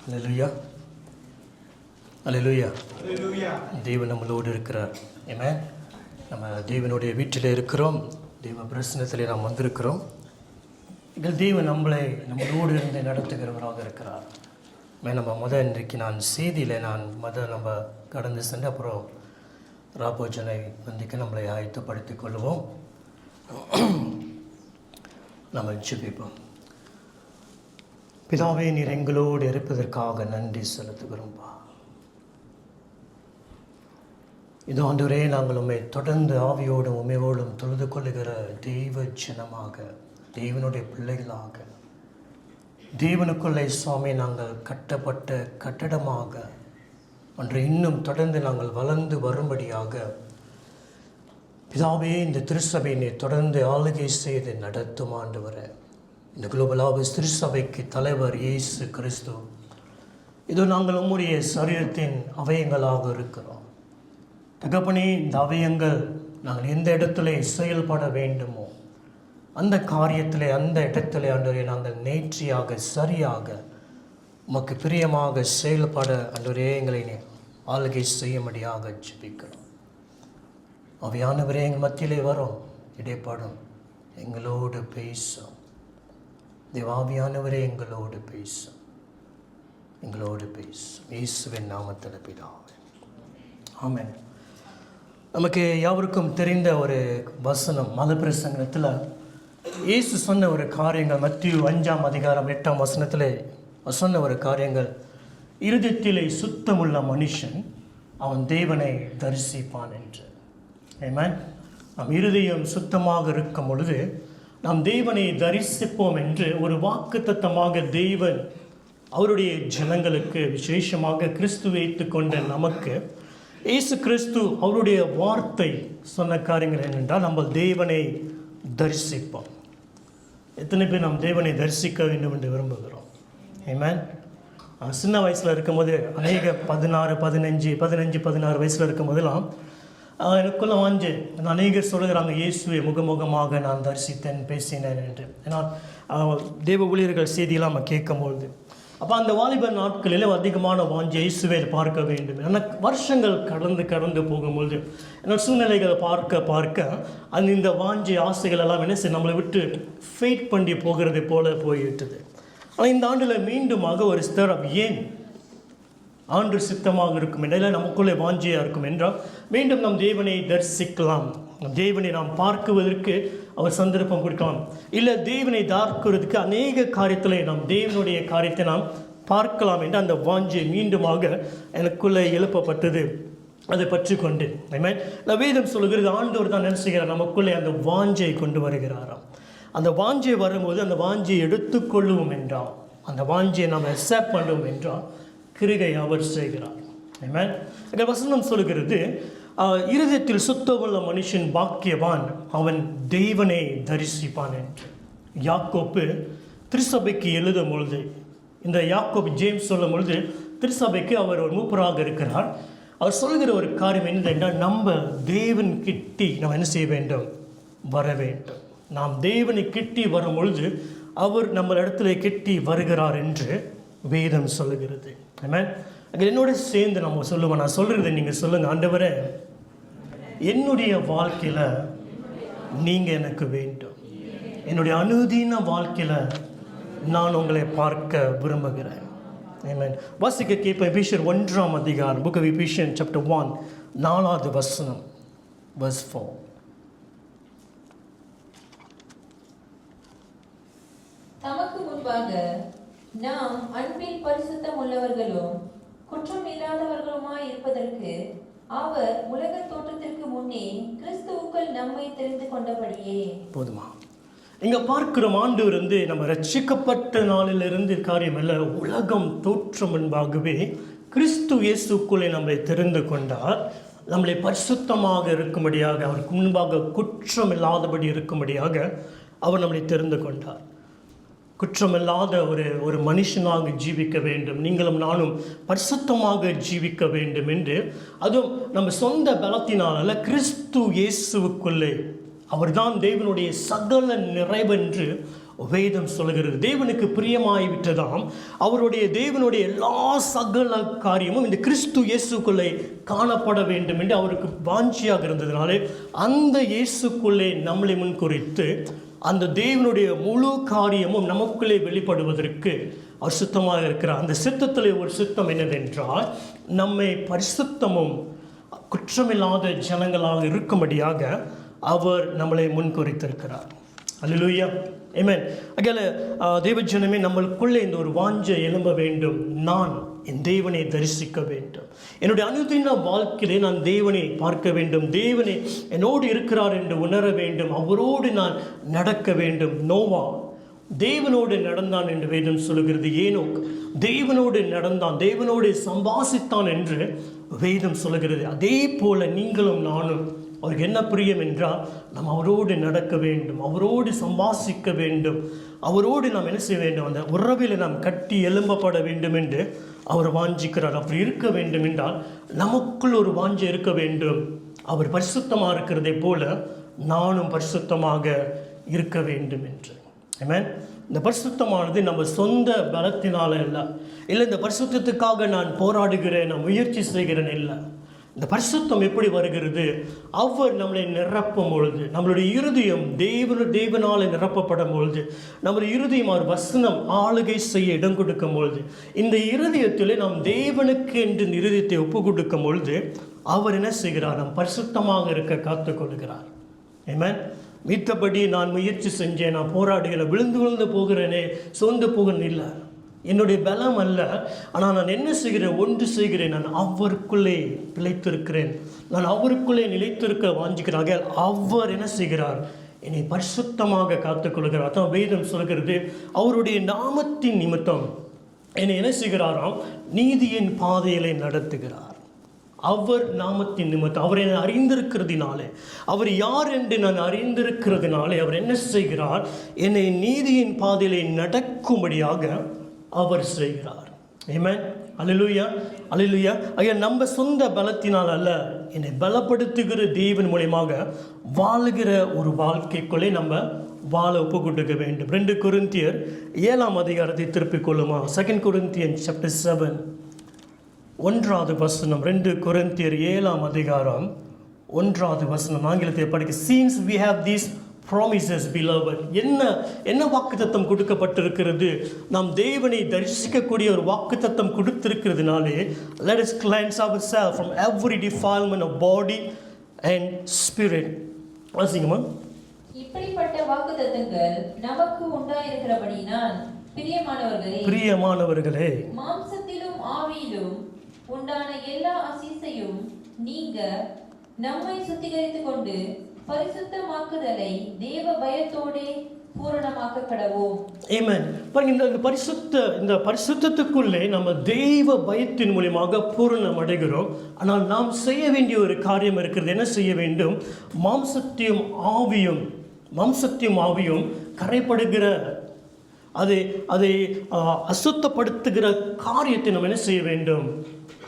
அல்லேலூயா, அல்லேலூயா. தேவன் நம்மளோடு இருக்கிறார். ஆமென். நம்ம தேவனுடைய வீட்டில் இருக்கிறோம். தேவ பிரசன்னத்தில் நாம் வந்திருக்கிறோம். இதில் தேவன் நம்மளோடு இருந்து நடத்துகிறவராக இருக்கிறார். நம்ம இன்றைக்கு நான் செய்தியில் நம்ம கடந்து சென்று அப்புறம் ராபோஜனை வந்திக்க நம்மளை ஆயத்தப்படுத்திக் கொள்வோம். நம்ம ஜெபிப்போம். பிதாவே, நீர் எங்களோடு இருப்பதற்காக நன்றி செலுத்துகிறோம்பா. இது ஆண்டவரே, நாங்கள் உண்மை தொடர்ந்து ஆவியோடும் உண்மையோடும் தொழுது கொள்ளுகிற தெய்வ ஜனமாக, தேவனுடைய பிள்ளைகளாக, தேவனுக்குள்ளே சுவாமி நாங்கள் கட்டப்பட்ட கட்டடமாக அன்று இன்னும் தொடர்ந்து நாங்கள் வளர்ந்து வரும்படியாக பிதாவே, இந்த திருச்சபை நீர் தொடர்ந்து ஆளுகை செய்து நடத்தும் ஆண்டவரே. இந்த குளோபல் திருச்சபைக்கு தலைவர் இயேசு கிறிஸ்து. இதோ நாங்கள் உம்முடைய சரீரத்தின் அவயங்களாக இருக்கிறோம் தகப்பனே. இந்த அவயங்கள் நாங்கள் எந்த இடத்துல செயல்பட வேண்டுமோ அந்த காரியத்தில், அந்த இடத்துல ஆண்டவரே நாங்கள் நேர்த்தியாக சரியாக உமக்கு பிரியமாக செயல்பட ஆண்டவரே எங்களை ஆளுகை செய்யும்படியாக ஜெபிக்கிறோம். ஆவியானவரே, எங்கள் மத்தியிலே வரும், இடைப்படும், எங்களோடு பேசும். தேவாவியானவரே, எங்களோடு பேசும், எங்களோடு பேசும். இயேசுவின் நாமத்தில் பிதாவே, ஆமென். நமக்கு யாவருக்கும் தெரிந்த ஒரு வசனம், மத பிரசங்கத்தில் இயேசு சொன்ன ஒரு காரியங்கள், மத்திய 5ஆம் அதிகாரம் 8ஆம் வசனத்தில் சொன்ன ஒரு காரியங்கள், இருதயத்திலே சுத்தமுள்ள மனுஷன் அவன் தேவனை தரிசிப்பான் என்று. ஆமென். நம் இருதயம் சுத்தமாக இருக்கும் பொழுது நாம் தேவனை தரிசிப்போம் என்று ஒரு வாக்குத்தத்தமாக தேவன் அவருடைய ஜனங்களுக்கு, விசேஷமாக கிறிஸ்து வைத்து கொண்ட நமக்கு, இயேசு கிறிஸ்து அவருடைய வார்த்தை சொன்ன காரியங்கள் என்னென்றால், நம்ம தேவனை தரிசிப்போம். எத்தனை பேர் நாம் தேவனை தரிசிக்க வேண்டும் என்று விரும்புகிறோம்? ஆமென். சின்ன வயசில் இருக்கும்போது அநேக 16, 15, 16 வயசில் இருக்கும்போதெல்லாம் எனக்குள்ள வாஞ்சு அநேகர் சொல்லுகிறாங்க, இயேசுவை முகமுகமாக நான் தரிசித்தேன், பேசினேன் என்று. ஏன்னா தேவ ஊழியர்கள் செய்தியெல்லாம் நம்ம கேட்கும்பொழுது, அப்போ அந்த வாலிப நாட்களில் அதிகமான வாஞ்சி இயேசுவை பார்க்க வேண்டும். எனக்கு வருஷங்கள் கடந்து போகும்பொழுது என்னோட சூழ்நிலைகளை பார்க்க இந்த வாஞ்சி ஆசைகள் எல்லாம் என்ன செய்ய நம்மளை விட்டு ஃபெயிட் பண்ணி போகிறது போல போயிட்டது. ஆனால் இந்த ஆண்டில் மீண்டுமாக ஒரு ஸ்டர் ஏன் ஆண்டு சித்தமாக இருக்கும் என்றால், நமக்குள்ளே வாஞ்சியாக இருக்கும் என்றால் மீண்டும் நம் தேவனை தரிசிக்கலாம், நம் தேவனை நாம் பார்க்குவதற்கு அவர் சந்தர்ப்பம் கொடுக்கலாம். இல்லை, தேவனை பார்க்கிறதுக்கு அநேக காரியத்தில் நாம் தேவனுடைய காரியத்தை நாம் பார்க்கலாம் என்று அந்த வாஞ்சியை மீண்டுமாக எனக்குள்ளே எழுப்பப்பட்டது. அதை பற்றி கொண்டு நான் வேதம் சொல்லுகிறது, ஆண்டவர் தான் நினைச்சுகிறார் நமக்குள்ளே அந்த வாஞ்சியை கொண்டு வருகிறாராம். அந்த வாஞ்சியை வரும்போது அந்த வாஞ்சியை எடுத்துக்கொள்ளுவோம் என்றால், அந்த வாஞ்சியை நாம் அக்செப்ட் பண்ணுவோம் என்றால் கிருகை அவர் செய்கிறார். ஆமென். இந்த வசனம் சொல்லுகிறது, இருதயத்தில் சுத்தமுள்ள மனுஷன் பாக்கியவான், அவன் தேவனை தரிசிப்பான் என்று. யாக்கோப்பு திருச்சபைக்கு எழுதும் பொழுது, இந்த யாக்கோப்பு ஜேம்ஸ் சொல்லும் பொழுது, திருச்சபைக்கு அவர் ஒரு மூப்பராக இருக்கிறார். அவர் சொல்கிற ஒரு காரியம் என்னென்றால், நம்ம தேவன் கிட்டி நம்ம என்ன செய்ய வேண்டும்? வர வேண்டும். நாம் தேவனை கிட்டி வரும் பொழுது அவர் நம்ம இடத்துல கிட்டி வருகிறார் என்று வேதம் சொல்லுகிறது. ஆமென். என்னோட சேர்ந்து நம்ம சொல்லுவோம். நான் சொல்கிறது நீங்கள் சொல்லுங்கள், ஆண்டவரே, என்னுடைய வாழ்க்கையில் நீங்கள் எனக்கு வேண்டும். என்னுடைய அனுதீன வாழ்க்கையில் நான் உங்களை பார்க்க விரும்புகிறேன். ஆமென். வாசிக்க கேட்பேன். எபேசியர் 1ஆம் அதிகாரம், புக் ஆஃப் எபேசியன் சாப்டர் 1, 4வது வசனம், verse 4. தமக்கு முன்பாக நாம் அன்பில் பரிசுத்தம் உள்ளவர்களும் குற்றம் இல்லாதவர்களுமாய் இருப்பதற்கு அவர் உலக தோற்றத்திற்கு முன்னே கிறிஸ்துவுக்குள் நம்மை தெரிந்து கொண்டபடியே. போதுமா? இங்க பார்க்கிறோம், ஆண்டவர் நம்ம ரட்சிக்கப்பட்ட நாளிலிருந்து காரியம் அல்ல, உலகம் தோற்றம் முன்பாகவே கிறிஸ்து இயேசுக்குள்ளே நம்மை தெரிந்து கொண்டார். நம்மளை பரிசுத்தமாக இருக்கும்படியாக, அவருக்கு முன்பாக குற்றம் இல்லாதபடி இருக்கும்படியாக அவர் நம்மளை தெரிந்து கொண்டார். குற்றமில்லாத ஒரு மனுஷனாக ஜீவிக்க வேண்டும், நீங்களும் நானும் பரிசுத்தமாக ஜீவிக்க வேண்டும் என்று, அதுவும் நம்ம சொந்த பலத்தினால கிறிஸ்து இயேசுவுக்குள்ளே அவர்தான் தேவனுடைய சகல நிறைவென்று வேதம் சொல்கிறது. தேவனுக்கு பிரியமாய்விட்டதாம் அவருடைய தேவனுடைய எல்லா சகல காரியமும் இந்த கிறிஸ்து இயேசுக்குள்ளே காணப்பட வேண்டும் என்று அவருக்கு வாஞ்சியாக இருந்ததுனாலே அந்த இயேசுக்குள்ளே நம்மளை முன்குறித்து அந்த தேவனுடைய முழு காரியமும் நமக்குள்ளே வெளிப்படுவதற்கு அவர் சுத்தமாக இருக்கிறார். அந்த சித்தத்திலே ஒரு சித்தம் என்னதென்றால் நம்மை பரிசுத்தமும் குற்றமில்லாத ஜனங்களாக இருக்கும்படியாக அவர் நம்மளை முன்குறித்திருக்கிறார். அல்லேலூயா, ஆமென். அகல தேவஜனமே, நம்மளுக்குள்ளே இந்த ஒரு வாஞ்சை எழும்ப வேண்டும். நான் என் தேவனை தரிசிக்க வேண்டும். என்னுடைய அனுதின வாழ்க்கையிலே நான் தேவனை பார்க்க வேண்டும். தேவனை என்னோடு இருக்கிறார் என்று உணர வேண்டும். அவரோடு நான் நடக்க வேண்டும். நோவா தேவனோடு நடந்தான் என்று வேதம் சொல்லுகிறது. ஏனோக் தேவனோடு நடந்தான், தேவனோடு சம்பாசித்தான் என்று வேதம் சொல்லுகிறது. அதே போல நீங்களும் நானும் அவருக்கு என்ன பிரியம் என்றால் நாம் அவரோடு நடக்க வேண்டும், அவரோடு சம்பாசிக்க வேண்டும், அவரோடு நாம் என்ன செய்ய வேண்டும், அந்த உறவில் நாம் கட்டி எழும்பப்பட வேண்டும் என்று அவர் வாஞ்சிக்கிறார். அப்படி இருக்க வேண்டும் என்றால் நமக்குள் ஒரு வாஞ்சை இருக்க வேண்டும். அவர் பரிசுத்தமாக இருக்கிறதை போல நானும் பரிசுத்தமாக இருக்க வேண்டும் என்று. ஆமென். இந்த பரிசுத்தமானது நம்ம சொந்த பலத்தினால இல்லை, இந்த பரிசுத்தத்துக்காக நான் போராடுகிறேன், நான் முயற்சி செய்கிறேன் இல்லை. இந்த பரிசுத்தம் எப்படி வருகிறது? அவர் நம்மளை நிரப்பும் பொழுது, நம்மளுடைய இருதயம் தேவனால் நிரப்பப்படும் பொழுது, நம்முடைய இருதயம் அவர் வசனம் ஆளுகை செய்ய இடம் கொடுக்கும் பொழுது, இந்த இருதயத்தில் நாம் தேவனுக்கு என்று இருதயத்தை ஒப்பு கொடுக்கும் பொழுது அவர் என்ன செய்கிறார்? நாம் பரிசுத்தமாக இருக்க காத்துக்கொள்கிறார். ஆமென். மித்தபடி நான் முயற்சி செஞ்சேன், நான் போராடுகிறேன், விழுந்து போகிறேனே, சோர்ந்து போகிறேன் இல்லை, என்னுடைய பலம் அல்ல. ஆனால் நான் என்ன செய்கிறேன்? ஒன்று செய்கிறேன், நான் அவருக்குள்ளே பிழைத்திருக்கிறேன், நான் அவருக்குள்ளே நிலைத்திருக்க வாஞ்சிக்கிறார்கள். அவர் என்ன செய்கிறார்? என்னை பரிசுத்தமாக காத்துக்கொள்கிறார். அதான் வேதம் சொல்கிறது, அவருடைய நாமத்தின் நிமித்தம் என்னை என்ன செய்கிறாராம்? நீதியின் பாதையிலே நடத்துகிறார். அவர் நாமத்தின் நிமித்தம், அவர் என்னை அறிந்திருக்கிறதுனாலே, அவர் யார் என்று நான் அறிந்திருக்கிறதுனாலே அவர் என்ன செய்கிறார்? என்னை நீதியின் பாதையிலே நடக்கும்படியாக அவர் செய்கிறார். ஆமென். அல்லேலூயா, அல்லேலூயா. ஐயா, நம்ம சொந்த பலத்தினால் அல்ல, என்னை பலப்படுத்துகிற தேவன் மூலமாக வாழ்கிற ஒரு வாழ்க்கைக்குள்ளே நம்ம வாழ ஒப்பு கொடுக்க வேண்டும். 2 கொரிந்தியர் 7ஆம் அதிகாரத்தை திருப்பிக் கொள்ளுமா? 2 Corinthians chapter 7 1வது வசனம். 2 கொரிந்தியர் 7ஆம் அதிகாரம் 1வது வசனம். ஆங்கிலத்தை படிக்க. Since we have these promises, beloved. என்ன வாக்குத்தத்தம் கொடுக்கப்பட்டிருக்கிறது? நாம் தேவனை தரிசிக்கக்கூடிய ஒரு வாக்குத்தத்தம் கொடுத்திருக்கிறதுனாலே, let us cleanse ourselves from every defilement of body and spirit. வாசிங்கம்மா. இப்படிப்பட்ட வாக்குத்தத்தங்கள் நமக்கு உண்டாயிருக்கிறபடியினால் பிரியமானவர்களே, மாம்சத்திலும் ஆவியிலும் உண்டான எல்லா அசீசையும் நீங்க நம்மை சுத்திகரித்துக் கொண்டு பரிசுத்தமாக்குதலை தேவ பயத்தோடே பூரணமாக்க கடவோம். ஆமென். பாருங்க, இந்த பரிசுத்தத்துக்குள்ளே நம்ம தெய்வ பயத்தின் மூலமாக பூரணம் அடைகிறோம். ஆனால் நாம் செய்ய வேண்டிய ஒரு காரியம் இருக்கிறது. என்ன செய்ய வேண்டும்? மாம்சத்தையும் ஆவியும் கரைப்படுகிற அதை அசுத்தப்படுத்துகிற காரியத்தை நாம் என்ன செய்ய வேண்டும்?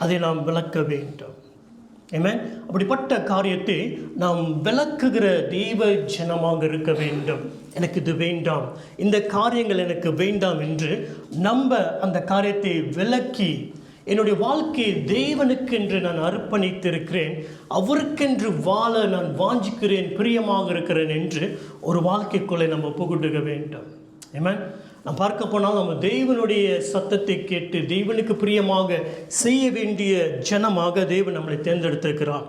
அதை நாம் விளக்க வேண்டும். ஆமென். அப்படிப்பட்ட காரியத்தை நாம் விளக்குகிற தெய்வ ஜனமாக இருக்க வேண்டும். எனக்கு இது வேண்டாம், இந்த காரியங்கள் எனக்கு வேண்டாம் என்று நம்ம அந்த காரியத்தை விளக்கி, என்னுடைய வாழ்க்கையை தேவனுக்கென்று நான் அர்ப்பணித்திருக்கிறேன், அவருக்கென்று வாழ நான் வாஞ்சிக்கிறேன், பிரியமாக இருக்கிறேன் என்று ஒரு வாழ்க்கைக்குள்ளே நம்ம புகுடுக வேண்டும். ஆமென். நாம் பார்க்க போனால் நம்ம தேவனுடைய சத்தத்தை கேட்டு தேவனுக்கு பிரியமாக செய்ய வேண்டிய ஜனமாக தேவன் நம்மளை தேர்ந்தெடுத்திருக்கிறார்.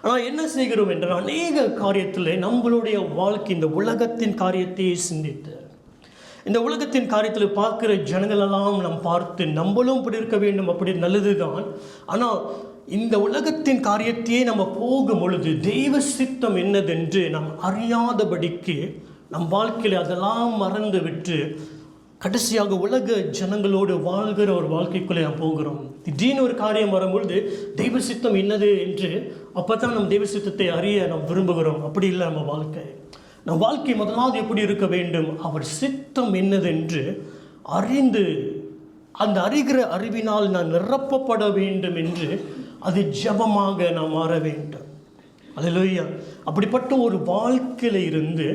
ஆனால் என்ன செய்கிறோம் என்றால், அநேக காரியத்தில் நம்மளுடைய வாழ்க்கை இந்த உலகத்தின் காரியத்தையே சிந்தித்து, இந்த உலகத்தின் காரியத்தில் பார்க்குற ஜனங்களெல்லாம் நாம் பார்த்து நம்மளும் இப்படி இருக்க வேண்டும், அப்படி நல்லது தான். ஆனால் இந்த உலகத்தின் காரியத்தையே நம்ம போகும் பொழுது தெய்வ சித்தம் என்னதென்று நாம் அறியாதபடிக்கு நம் வாழ்க்கையில் அதெல்லாம் மறந்து விட்டு கடைசியாக உலக ஜனங்களோடு வாழ்கிற ஒரு வாழ்க்கைக்குள்ளே நாம் போகிறோம். திடீர்னு ஒரு காரியம் வரும்பொழுது தெய்வ சித்தம் என்னது என்று அப்போ தான் நம் தெய்வ சித்தத்தை அறிய நாம் விரும்புகிறோம். அப்படி இல்லை நம்ம வாழ்க்கை. நம் வாழ்க்கை முதலாவது எப்படி இருக்க வேண்டும்? அவர் சித்தம் என்னதென்று அறிந்து, அந்த அறிகிற அறிவினால் நான் நிரப்பப்பட வேண்டும் என்று அது ஜபமாக நாம் மாற வேண்டும். அல்லேலூயா. அப்படிப்பட்ட ஒரு வாழ்க்கையில் இருந்து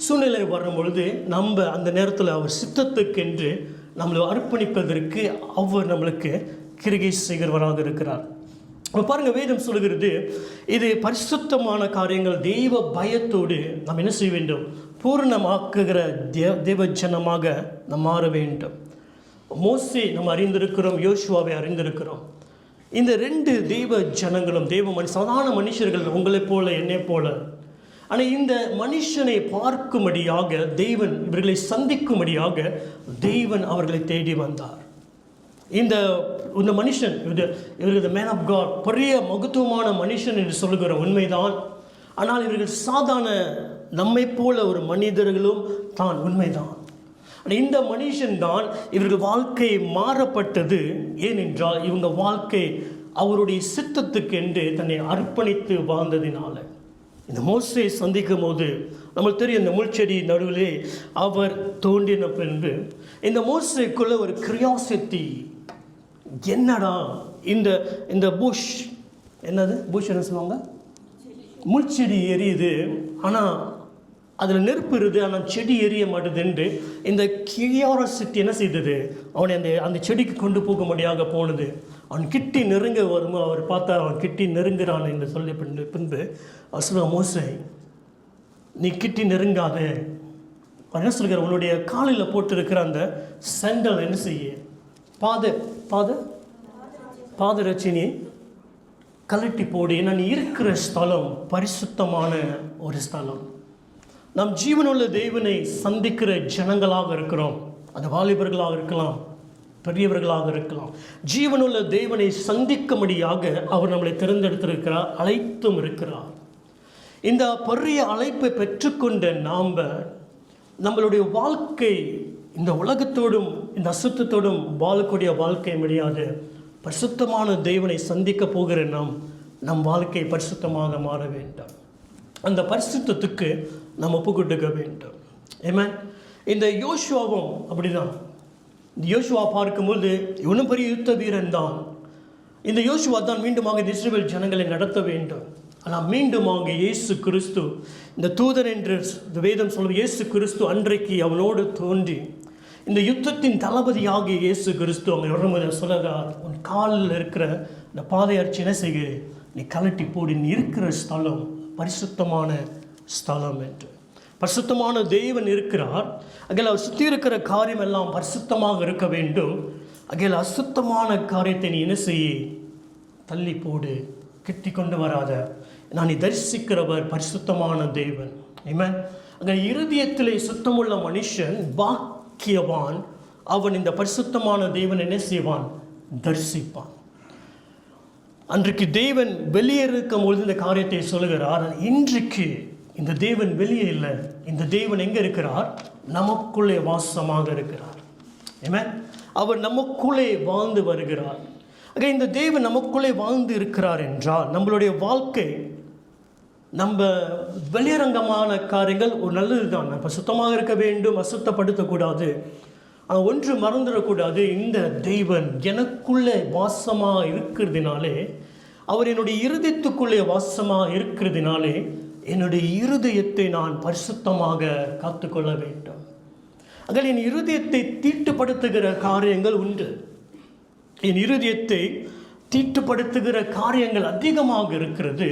சூழ்நிலை வரும் பொழுது நம்ம அந்த நேரத்தில் அவர் சித்தத்துக்கென்று நம்மளை அர்ப்பணிப்பதற்கு அவர் நம்மளுக்கு கிருகை செய்கிறவராக இருக்கிறார். பாருங்கள், வேதம் சொல்லுகிறது, இது பரிசுத்தமான காரியங்கள் தெய்வ பயத்தோடு நாம் என்ன செய்ய வேண்டும், பூர்ணமாக்குகிற தேவ ஜனமாக நாம் மாற வேண்டும். மோசே நம்ம அறிந்திருக்கிறோம், யோசுவாவை அறிந்திருக்கிறோம். இந்த 2 தெய்வ ஜனங்களும் சாதாரண மனுஷர்கள், உங்களைப் போல என்னை போல. ஆனால் இந்த மனுஷனை பார்க்கும்படியாக தேவன், இவர்களை சந்திக்கும்படியாக தேவன் அவர்களை தேடி வந்தார். இந்த மனுஷன், இவர்கள் மேன் ஆஃப் காட், பெரிய மகத்துவமான மனுஷன் என்று சொல்லுகிற உண்மைதான். ஆனால் இவர்கள் சாதாரண நம்மை போல ஒரு மனிதர்களும் தான், உண்மைதான். இந்த மனுஷன்தான் இவர்கள் வாழ்க்கை மாறப்பட்டது. ஏனென்றால் இவங்க வாழ்க்கை அவருடைய சித்தத்துக்கு என்று தன்னை அர்ப்பணித்து வாழ்ந்ததினால. இந்த மோசே சந்திக்கும் போது நம்மளுக்கு தெரியும், இந்த முள்செடி நடுவிலே அவர் தோன்றின பின்பு இந்த மோசேக்குள்ள ஒரு கிரியாசிட்டி, என்னடா இந்த புஷ், என்னது புஷ் என்ன சொல்லுவாங்க, முள்செடி எரியுது, ஆனால் அதில் நெருப்பு இருக்குது, ஆனால் செடி எரிய மாட்டுதுன்று இந்த கிரியாசிட்டி என்ன செய்தது, அவனை அந்த செடிக்கு கொண்டு போக முடியாத போனது. அவன் கிட்டி நெருங்க வருமோ அவர் பார்த்தா அவன் கிட்டி நெருங்குறான் என்று சொல்லி பின்பு அவர் சொல்லுவான், மோசே நீ கிட்டி நெருங்காத. அவன் என்ன சொல்கிறார், உன்னுடைய காலில் போட்டிருக்கிற அந்த செண்டல் என்ன செய்ய, பாதரட்சினி கலட்டி போடு. ஏன்னா நீ இருக்கிற ஸ்தலம் பரிசுத்தமான ஒரு ஸ்தலம். நாம் ஜீவனுள்ள தேவனை சந்திக்கிற ஜனங்களாக இருக்கிறோம். அது வாலிபர்களாக இருக்கலாம், பெரியவர்களாக இருக்கலாம். ஜீவனுள்ள தேவனை சந்திக்கும்படியாக அவர் நம்மளை தேர்ந்தெடுத்திருக்கிறார், அழைத்தும் இருக்கிறார். இந்த பெரிய அழைப்பை பெற்றுக்கொண்ட நாம் நம்மளுடைய வாழ்க்கை இந்த உலகத்தோடும் இந்த அசுத்தத்தோடும் வாழக்கூடிய வாழ்க்கை முடியாது. பரிசுத்தமான தேவனை சந்திக்க போகிற நம் வாழ்க்கை பரிசுத்தமாக மாற வேண்டும். அந்த பரிசுத்தத்துக்கு நம்ம ஒப்பு கொடுக்க வேண்டும். ஆமென். இந்த யோசுவாவும் அப்படிதான். இந்த யோசுவா பார்க்கும்போது இவனும் பெரிய யுத்த வீரன் தான். இந்த யோசுவா தான் மீண்டுமாக இஸ்ரவேல் ஜனங்களை நடத்த வேண்டும். ஆனால் மீண்டுமாக இயேசு கிறிஸ்து, இந்த தூதன் என்று இந்த வேதம் சொல்லும் இயேசு கிறிஸ்து அன்றைக்கு அவனோடு தோன்றி இந்த யுத்தத்தின் தளபதியாகிய இயேசு கிறிஸ்து அவங்க வரும்போது சொல்லுகிறார், உன் காலில் இருக்கிற இந்த பாதையர்ச்சி என்ன செய்கிற, நீ கலட்டி போடி, நீ இருக்கிற ஸ்தலம் பரிசுத்தமான ஸ்தலம் என்று. பரிசுத்தமான தேவன் இருக்கிறார். அகையில் அவர் சுற்றி இருக்கிற காரியம் எல்லாம் பரிசுத்தமாக இருக்க வேண்டும். அகையில் அசுத்தமான காரியத்தை நீ என்ன செய்ய, தள்ளி போடு, கிட்டி கொண்டு வராத. நான் நீ தரிசிக்கிறவர் பரிசுத்தமான தேவன். ஆமென். அங்கே இருதயத்திலே சுத்தமுள்ள மனுஷன் பாக்கியவான். அவன் இந்த பரிசுத்தமான தேவன் என்ன செய்வான், தரிசிப்பான். அன்றைக்கு தேவன் வெளியே இருக்கும் பொழுது இந்த காரியத்தை சொல்லுகிறார். இன்றைக்கு இந்த தேவன் வெளியே இல்லை, இந்த தேவன் எங்கே இருக்கிறார், நமக்குள்ளே வாசமாக இருக்கிறார். ஆமென். அவர் நமக்குள்ளே வாழ்ந்து வருகிறார். ஆக இந்த தேவன் நமக்குள்ளே வாழ்ந்து இருக்கிறார் என்றால் நம்மளுடைய வாழ்க்கை, நம்ம வெளியரங்கமான காரியங்கள் ஒரு நல்லது தான். நம்ம சுத்தமாக இருக்க வேண்டும், அசுத்தப்படுத்தக்கூடாது. ஆனால் ஒன்று மறந்துடக்கூடாது, இந்த தெய்வன் எனக்குள்ளே வாசமாக இருக்கிறதுனாலே, அவர் என்னுடைய இருதயத்துக்குள்ளே வாசமாக இருக்கிறதுனாலே என்னுடைய இருதயத்தை நான் பரிசுத்தமாக காத்துக்கொள்ள வேண்டும். ஆக என் இருதயத்தை தீட்டுப்படுத்துகிற காரியங்கள் உண்டு. என் இருதயத்தை தீட்டுப்படுத்துகிற காரியங்கள் அதிகமாக இருக்கிறது.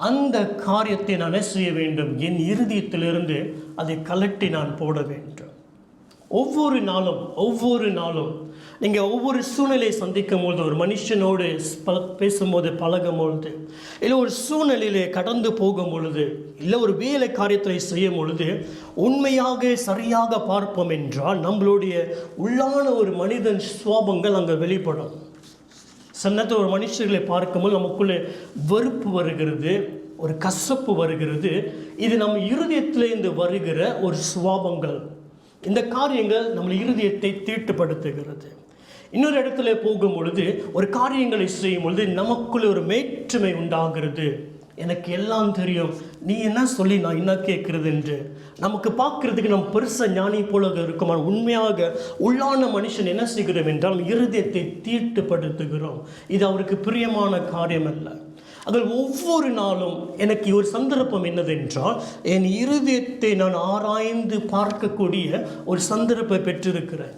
அந்த காரியத்தை நான் என்ன செய்ய வேண்டும், என் இருதயத்திலிருந்து அதை கலட்டி நான் போட வேண்டும். ஒவ்வொரு நாளும் நீங்கள் ஒவ்வொரு சூழ்நிலையை சந்திக்கும் பொழுது, ஒரு மனுஷனோடு பேசும்போது, பழகும் பொழுது, இல்லை ஒரு சூழ்நிலையிலே கடந்து போகும் பொழுது, இல்லை ஒரு வேலை காரியத்தை செய்யும் பொழுது உண்மையாக சரியாக பார்ப்போம் என்றால் நம்மளுடைய உள்ளான ஒரு மனிதன் சுவாபங்கள் அங்கே வெளிப்படும். சன்னத்தை ஒரு மனுஷர்களை பார்க்கும்போது நமக்குள்ளே வெறுப்பு வருகிறது, ஒரு கசப்பு வருகிறது. இது நம்ம இருதயத்திலேருந்து வருகிற ஒரு சுவாபங்கள். இந்த காரியங்கள் நம்ம இருதயத்தை தீட்டுப்படுத்துகிறது. இன்னொரு இடத்துல போகும் பொழுது, ஒரு காரியங்களை செய்யும் பொழுது நமக்குள்ளே ஒரு மேற்றுமை உண்டாகிறது. எனக்கு எல்லாம் தெரியும், நீ என்ன சொல்லி நான் என்ன கேட்குறது என்று நமக்கு பார்க்குறதுக்கு நம்ம பெருசாக ஞானி போல இருக்கும். உண்மையாக உள்ளான மனுஷன் என்ன செய்கிறோம் என்றால் இருதயத்தை தீட்டுப்படுத்துகிறோம். இது அவருக்கு பிரியமான காரியம் அல்ல. அதில் ஒவ்வொரு நாளும் எனக்கு ஒரு சந்தர்ப்பம் என்னதென்றால், என் இருதயத்தை நான் ஆராய்ந்து பார்க்கக்கூடிய ஒரு சந்தர்ப்பத்தை பெற்றிருக்கிறேன்.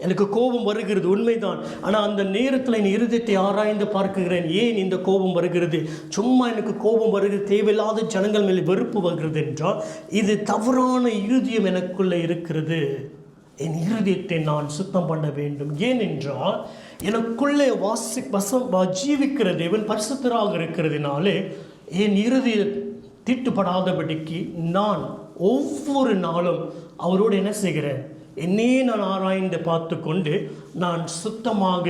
எனக்கு கோபம் வருகிறது, உண்மைதான். ஆனால் அந்த நேரத்தில் என் இருதயத்தை ஆராய்ந்து பார்க்கிறேன். ஏன் இந்த கோபம் வருகிறது? சும்மா எனக்கு கோபம் வருகிறது, தேவையில்லாத ஜனங்கள் மேலே வெறுப்பு வருகிறது என்றால், இது தவறான இருதயம் எனக்குள்ளே இருக்கிறது. என் இருதயத்தை நான் சுத்தம் பண்ண வேண்டும். ஏனென்றால் எனக்குள்ளே ஜீவிக்கிற தேவன் பரிசுத்தராக இருக்கிறதுனாலே என் இருதயம் தீட்டுப்படாதபடிக்கு நான் ஒவ்வொரு நாளும் அவரோடு என்ன செய்கிறேன்? என்னையே நான் ஆராய்ந்து பார்த்து கொண்டு நான் சுத்தமாக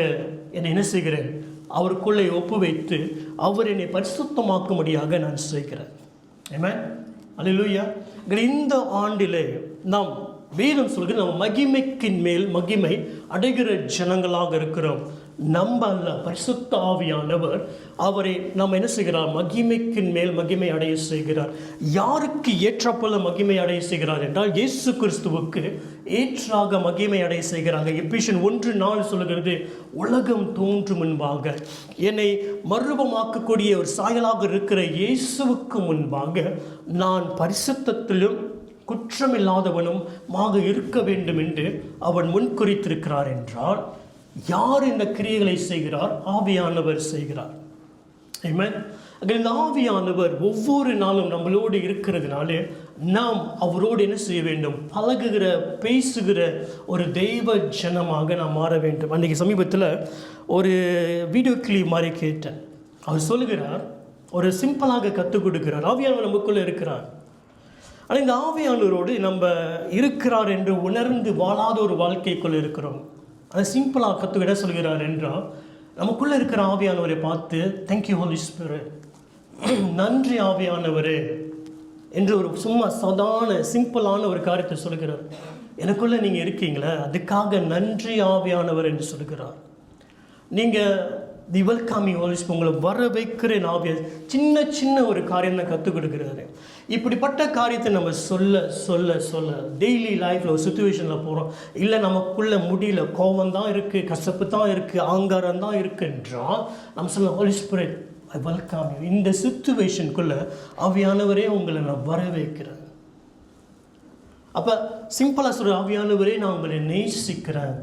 என்னை என்ன செய்கிறேன்? அவருக்குள்ளே ஒப்பு வைத்து அவர் என்னை பரிசுத்தமாக்கும்படியாக நான் செய்கிறேன். ஆமென், அல்லேலூயா. இந்த ஆண்டிலே நாம் வேதம் சொல்கிற நம்ம மகிமைக்கின் மேல் மகிமை அடைகிற ஜனங்களாக இருக்கிறோம். நம்ம அல்ல, பரிசுத்த ஆவியானவர் அவரை நாம் என்ன செய்கிறார்? மகிமைக்கின் மேல் மகிமை அடைய செய்கிறார். யாருக்கு ஏற்றப்போல மகிமை அடைய செய்கிறார் என்றால், இயேசு கிறிஸ்துவுக்கு ஏற்றாக மகிமை அடைய செய்கிறாங்க. எபேசியர் 1:4 சொல்லுகிறது, உலகம் தோன்றும் முன்பாக என்னை மறுரூபமாக்கக்கூடிய ஒரு சாயலாக இருக்கிற இயேசுவுக்கு முன்பாக நான் பரிசுத்தத்திலும் குற்றமில்லாதவனும் இருக்க வேண்டும் என்று அவன் முன்குறித்திருக்கிறார். என்றால் யார் இந்த கிரியைகளை செய்கிறார்? ஆவியானவர் செய்கிறார். ஆமென். இந்த ஆவியானவர் ஒவ்வொரு நாளும் நம்மளோடு இருக்கிறதுனாலே நாம் அவரோடு என்ன செய்ய வேண்டும்? பழகுகிற, பேசுகிற ஒரு தெய்வ ஜனமாக நாம் மாற வேண்டும். அன்றைக்கி சமீபத்தில் ஒரு வீடியோ கிளிப் மாதிரி கேட்டேன். அவர் சொல்லுகிறார், ஒரு சிம்பிளாக கற்றுக் கொடுக்கிறார். ஆவியானவர் நமக்குள்ளே இருக்கிறார். ஆனால் இந்த ஆவியானவரோடு நம்ம இருக்கிறார் என்று உணர்ந்து வாழாத ஒரு வாழ்க்கைக்குள்ளே இருக்கிறோம். அதை சிம்பிளாக கற்றுக்கிட்ட சொல்கிறார் என்றால், நமக்குள்ளே இருக்கிற ஆவியானவரை பார்த்து தேங்க்யூ ஹோலி ஸ்பிரிட், நன்றி ஆவியானவரே என்று ஒரு சும்மா சாதாரண சிம்பிளான ஒரு காரியத்தை சொல்கிறார். எனக்குள்ளே நீங்கள் இருக்கீங்களே, அதுக்காக நன்றி ஆவியானவர் என்று சொல்கிறார். நீங்கள் தி வெல்கம் யூ ஹோலி ஸ்பிரிட், உங்களை வர வைக்கிறேன் ஆவியா. சின்ன சின்ன ஒரு காரியம் தான் கற்றுக் கொடுக்குறாரு. இப்படிப்பட்ட காரியத்தை நம்ம சொல்ல சொல்ல சொல்ல டெய்லி லைஃப்பில் ஒரு சுச்சுவேஷனில் போகிறோம், இல்லை நமக்குள்ளே முடியல, கோபம் தான் இருக்குது, கசப்பு தான் இருக்குது, ஆங்காரம் தான் இருக்குன்றால் நம்ம சொல்ல, holy spirit I welcome you. இந்த சுச்சுவேஷனுக்குள்ளே ஆவியானவரே உங்களை நான் வர வைக்கிறேன். அப்போ சிம்பிளாக சொல்கிற, ஆவியானவரே நான் உங்களை நேசிக்கிறேன்,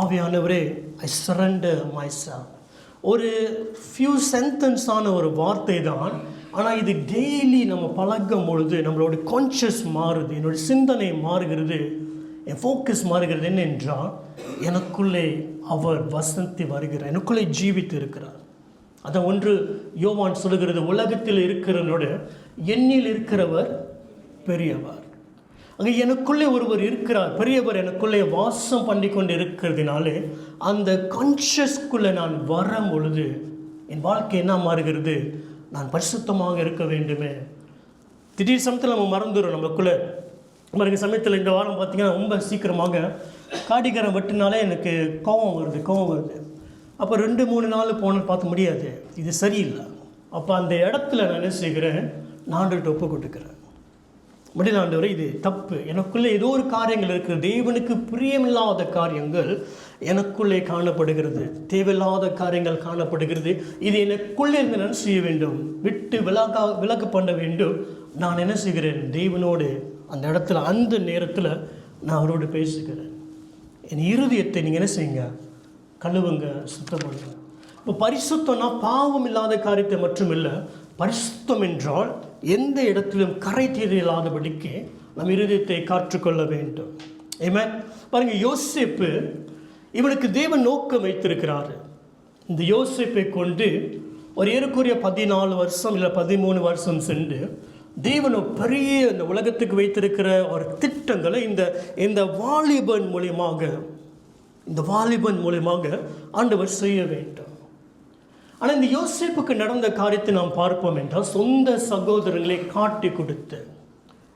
ஆவியானவரே ஐ சரண்டர் மை செல்ஃப். ஒரு ஃபியூ சென்டென்ஸான ஒரு வார்த்தை தான், ஆனால் இது டெய்லி நம்ம பழகும் பொழுது நம்மளோட கான்ஷியஸ் மாறுது, என்னோட சிந்தனை மாறுகிறது, என் ஃபோக்கஸ் மாறுகிறது. என்னென்றால் எனக்குள்ளே அவர் வசந்தி வருகிறார், எனக்குள்ளே ஜீவித்து இருக்கிறார். அதான் ஒன்று யோவான் சொல்லுகிறது, உலகத்தில் இருக்கிறவனோட எண்ணில் இருக்கிறவர் பெரியவர். அங்கே எனக்குள்ளே ஒருவர் இருக்கிறார், பெரியவர் எனக்குள்ளே வாசம் பண்ணி கொண்டு இருக்கிறதுனாலே அந்த கான்ஷியஸ்குள்ளே நான் வரும் பொழுது என் வாழ்க்கை என்ன மாறுகிறது? நான் பரிசுத்தமாக இருக்க வேண்டுமே. திடீர் சமயத்தில் நம்ம மறந்துடும். நம்மளுக்குள்ளே மறுக்க சமயத்தில் இந்த வாரம் பார்த்திங்கன்னா ரொம்ப சீக்கிரமாக காடிக்காரன் வெட்டினாலே எனக்கு கோபம் வருது. அப்போ 2-3 நாள் போன பார்க்க முடியாது, இது சரியில்லை. அப்போ அந்த இடத்துல நான் என்ன செய்கிறேன்? ஆண்டவர்கிட்ட ஒப்பு கொடுக்கிறேன். முடியல ஆண்டவரே, இது தப்பு, எனக்குள்ளே ஏதோ ஒரு காரியங்கள் இருக்குது, தேவனுக்கு பிரியமில்லாத காரியங்கள் எனக்குள்ளே காணப்படுகிறது, தேவையில்லாத காரியங்கள் காணப்படுகிறது. இது எனக்குள்ளே இருந்து என்ன செய்ய வேண்டும்? விட்டு விலக பண்ண வேண்டும். நான் என்ன செய்கிறேன்? தேவனோடு அந்த இடத்துல, அந்த நேரத்தில் நான் அவரோடு பேசுகிறேன். என் இருதயத்தை நீங்கள் என்ன செய்யுங்க? கழுவுங்க, சுத்தம் பண்ணுங்க. இப்போ பரிசுத்தம்னா பாவம் இல்லாத காரியத்தை மட்டும் இல்லை, பரிசுத்தம் என்றால் எந்த இடத்திலும் கரை தேவையில்லாதபடிக்கு நம் இருதயத்தை காற்றுக்கொள்ள வேண்டும். ஆமென். பாருங்க, யோசேப்பு, இவனுக்கு தேவன் நோக்கம் வைத்திருக்கிறார். இந்த யோசேப்பை கொண்டு ஒரு ஏறக்குறைய 14 வருஷம் இல்லை 13 வருஷம் சென்று தேவன் பெரிய இந்த உலகத்துக்கு வைத்திருக்கிற ஒரு திட்டங்களை இந்த வாலிபன் மூலியமாக ஆண்டவர் செய்ய வேண்டும். ஆனால் இந்த யோசேப்புக்கு நடந்த காரியத்தை நாம் பார்ப்போம் என்றால், சொந்த சகோதரர்களை காட்டி கொடுத்து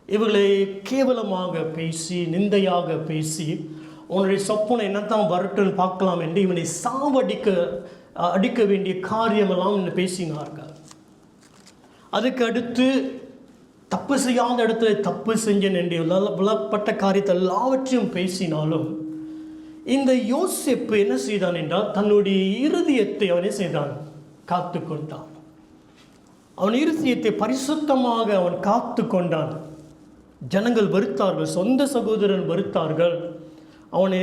இவர்களை கேவலமாக பேசி, நிந்தையாக பேசி, உன்னுடைய சொப்பனை என்னத்தான் வரட்டுன்னு பார்க்கலாம் என்று இவனை அடிக்க வேண்டிய காரியமெல்லாம் பேசினார்கள். அதுக்கு அடுத்து தப்பு செய்யாத இடத்துல தப்பு செஞ்சேன் என்று விளக்கப்பட்ட காரியத்தை எல்லாவற்றையும் பேசினாலும், இந்த யோசேப்பு என்ன செய்தான் என்றால், தன்னுடைய இருதயத்தை அவனே செய்தான், காத்து கொண்டான். அவன் இருதயத்தை பரிசுத்தமாக அவன் காத்து கொண்டான். ஜனங்கள் வெறுத்தார்கள், சொந்த சகோதரன் வெறுத்தார்கள். அவனை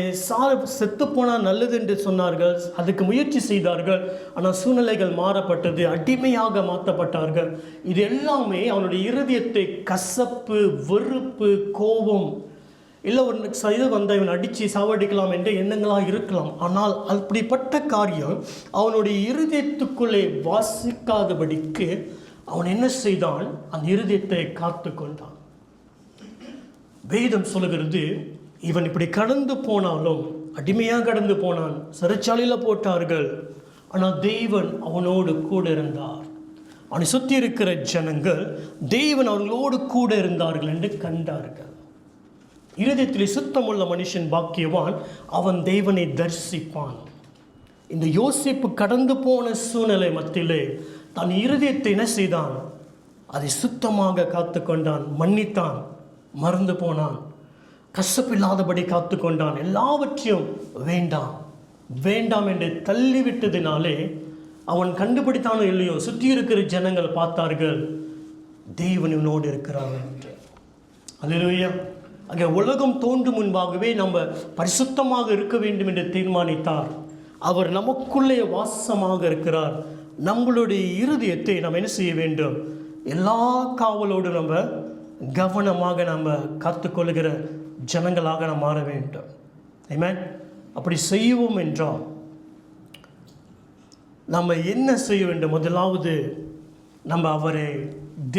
செத்து போனால் நல்லது என்று சொன்னார்கள், அதுக்கு முயற்சி செய்தார்கள். ஆனால் சூழ்நிலைகள் மாறப்பட்டது, அடிமையாக மாற்றப்பட்டார்கள். இது எல்லாமே அவனுடைய இருதயத்தை கசப்பு, வெறுப்பு, கோபம், இல்லை ஒரு இது வந்தால் இவன் அடித்து சாவடிக்கலாம் என்ற எண்ணங்களாக இருக்கலாம். ஆனால் அப்படிப்பட்ட காரியம் அவனுடைய இருதயத்துக்குள்ளே வாசிக்காதபடிக்கு அவன் என்ன செய்தான்? அந்த இருதயத்தை காத்து கொண்டான். வேதம் சொல்லுகிறது, இவன் இப்படி கடந்து போனாலும், அடிமையாக கடந்து போனான், சிறைச்சாலையில் போட்டார்கள், ஆனால் தேவன் அவனோடு கூட இருந்தார். அவனை சுற்றி இருக்கிற ஜனங்கள் தேவன் அவர்களோடு கூட இருந்தார்கள் என்று கண்டார்கள். இருதயத்தில் சுத்தமுள்ள மனுஷன் பாக்கியவான், அவன் தேவனை தரிசிப்பான். இந்த யோசேப்பு கடந்து போன சூழ்நிலை மத்தியிலே தன் இருதயத்தை என்ன செய்தான்? அதை சுத்தமாக காத்து கொண்டான், மன்னித்தான், மறந்து போனான், கசப்பில்லாதபடி காத்து கொண்டான். எல்லாவற்றையும் வேண்டாம் வேண்டாம் என்று தள்ளிவிட்டதினாலே அவன் கண்டுபிடித்தானோ இல்லையோ, சுற்றி இருக்கிற ஜனங்கள் பார்த்தார்கள், தேவன் இவனோடு இருக்கிறார் என்று. அல்லேலூயா. அங்கே உலகம் தோன்றும் முன்பாகவே நம்ம பரிசுத்தமாக இருக்க வேண்டும் என்று தீர்மானித்தார். அவர் நமக்குள்ளே வாசமாக இருக்கிறார். நம்மளுடைய இருதயத்தை நம்ம என்ன செய்ய வேண்டும்? எல்லா காவலோடு நம்ம கவனமாக நம்ம காத்துக்கொள்கிற ஜனங்களாக நாம் மாற வேண்டும். ஆமென். அப்படி செய்வோம் என்றால் நம்ம என்ன செய்ய வேண்டும்? முதலாவது நம்ம அவரை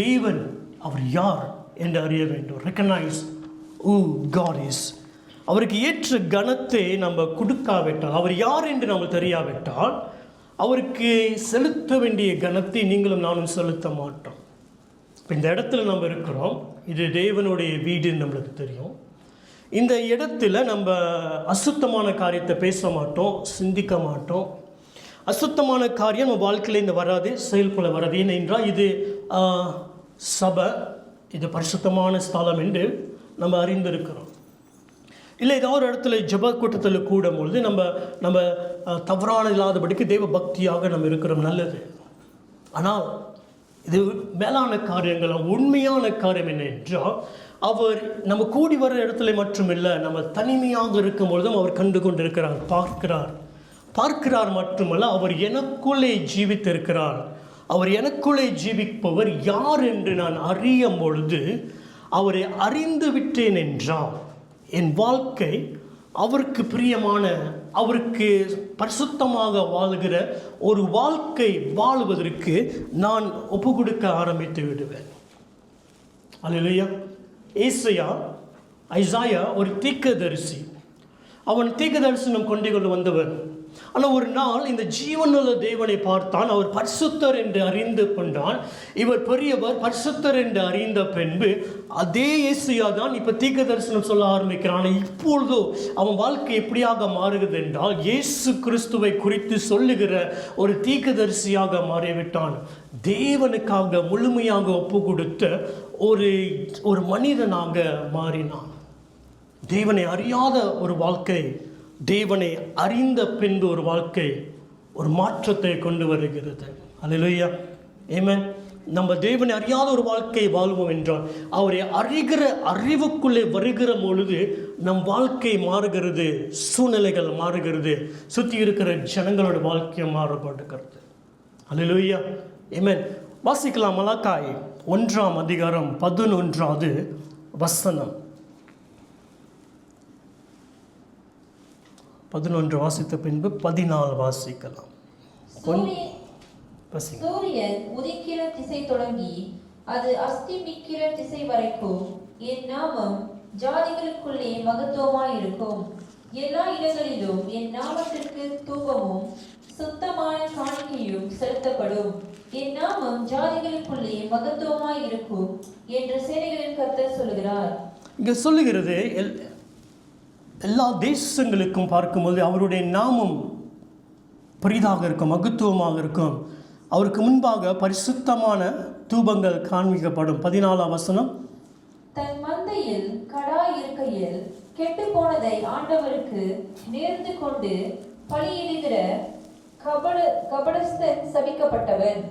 தேவன், அவர் யார் என்று அறிய வேண்டும். Recognise who God is. அவருக்கு ஏற்ற கனத்தை நம்ம கொடுக்காவிட்டால், அவர் யார் என்று நம்ம தெரியாவிட்டால், அவருக்கு செலுத்த வேண்டிய கனத்தை நீங்களும் நானும் செலுத்த மாட்டோம். இப்போ இந்த இடத்துல நம்ம இருக்கிறோம், இது தேவனுடைய வீடுன்னு நம்மளுக்கு தெரியும். இந்த இடத்துல நம்ம அசுத்தமான காரியத்தை பேச மாட்டோம், சிந்திக்க மாட்டோம். அசுத்தமான காரியம் நம்ம வாழ்க்கையில் இந்த வராது, செயல்பட வராது. ஏனென்றால் இது சபை, இது பரிசுத்தமான ஸ்தலம் என்று நம்ம அறிந்திருக்கிறோம். இல்லை ஏதாவது ஒரு இடத்துல ஜப கூட்டத்தில் கூடும் பொழுது நம்ம தவறான இல்லாதபடிக்கு தெய்வ பக்தியாக நம்ம இருக்கிறோம், நல்லது. ஆனால் இது மேலான காரியங்கள், உண்மையான காரியம் என்ன என்றால், அவர் நம்ம கூடி வர இடத்துல மட்டுமில்லை, நம்ம தனிமையாக இருக்கும் பொழுதும் அவர் கண்டு கொண்டிருக்கிறார், பார்க்கிறார் மட்டுமல்ல, அவர் எனக்குள்ளே ஜீவித்திருக்கிறார். அவர் எனக்குள்ளே ஜீவிப்பவர் யார் என்று நான் அறியும் பொழுது, அவரை அறிந்து விட்டேன் என்றால் என் வாழ்க்கை அவருக்கு பிரியமான, அவருக்கு பரிசுத்தமாக வாழ்கிற ஒரு வாழ்க்கை வாழுவதற்கு நான் ஒப்பு கொடுக்க ஆரம்பித்து விடுவேன். அல்லேலூயா. ஐசாயா ஒரு தீர்க்கதரிசி. அவன் தீர்க்க தரிசனம் கொண்டு வந்தவன். ஆனால் ஒரு நாள் இந்த ஜீவனுள்ள தேவனை பார்த்தான். அவர் பரிசுத்தர் என்று அறிந்து கொண்டான். இவர் பெரியவர், பரிசுத்தர் என்று அறிந்த பின்பு அதே இயேசுயா தான் இப்போ தீர்க்க தரிசனம் சொல்ல ஆரம்பிக்கிறான். இப்பொழுதோ அவன் வாழ்க்கை எப்படியாக மாறுகிறது என்றால், இயேசு கிறிஸ்துவை குறித்து சொல்லுகிற ஒரு தீர்க்கதரிசியாக மாறிவிட்டான். தேவனுக்காக முழுமையாக ஒப்பு கொடுத்த ஒரு மனிதனாக மாறினான். தேவனை அறியாத ஒரு வாழ்க்கை, தேவனை அறிந்த பின்பு ஒரு வாழ்க்கை ஒரு மாற்றத்தை கொண்டு வருகிறது. அல்லேலூயா. ஆமென். நம்ம தேவனை அறியாத ஒரு வாழ்க்கை வாழ்வோம் என்றால், அவரை அறிகிற அறிவுக்குள்ளே வருகிற பொழுது நம் வாழ்க்கை மாறுகிறது, சூழ்நிலைகள் மாறுகிறது, சுற்றி இருக்கிற ஜனங்களோட வாழ்க்கை மாறுபடுகிறது. அல்லேலூயா. ஆமென். வாசிக்கலாம். மலாக்காய் 1ஆம் அதிகாரம் 11வது வசனம். 11 வாசித்த பின்பு 14 வாசிக்கலாம். சூரியன் உதிக்கிற திசை தொடங்கி அது அஸ்தமிக்கிற திசை வரைக்கும் என் நாமம் ஜாதிகளுக்குள்ளே மகத்துவமாயிருக்கும். எல்லா இடங்களிலும் என் நாமத்திற்கு தூபமும் சுத்தமான காணிக்கையும் செலுத்தப்படும். என் நாமம் ஜாதிகளுக்குள்ளே மகத்துவமாயிருக்கும் என்று சேனைகளின் கர்த்தர் சொல்லுகிறார். இங்கே சொல்லுகிறது, எல்லா தேசங்களுக்கும் பார்க்கும்போது அவருடைய நாமம் பெரிதாக இருக்கும், மகத்துவமாக இருக்கும். அவருக்கு முன்பாக பரிசுத்தமான தூபங்கள் காண்பிக்கப்படும். 14ஆம் வசனம். தன் மந்தையில் கடா இருக்கையில் கெட்டு போனதை ஆண்டவருக்கு நேர்ந்து கொண்டு பலியிடுகிற கபடஸ்தன் சபிக்கப்பட்டவன்.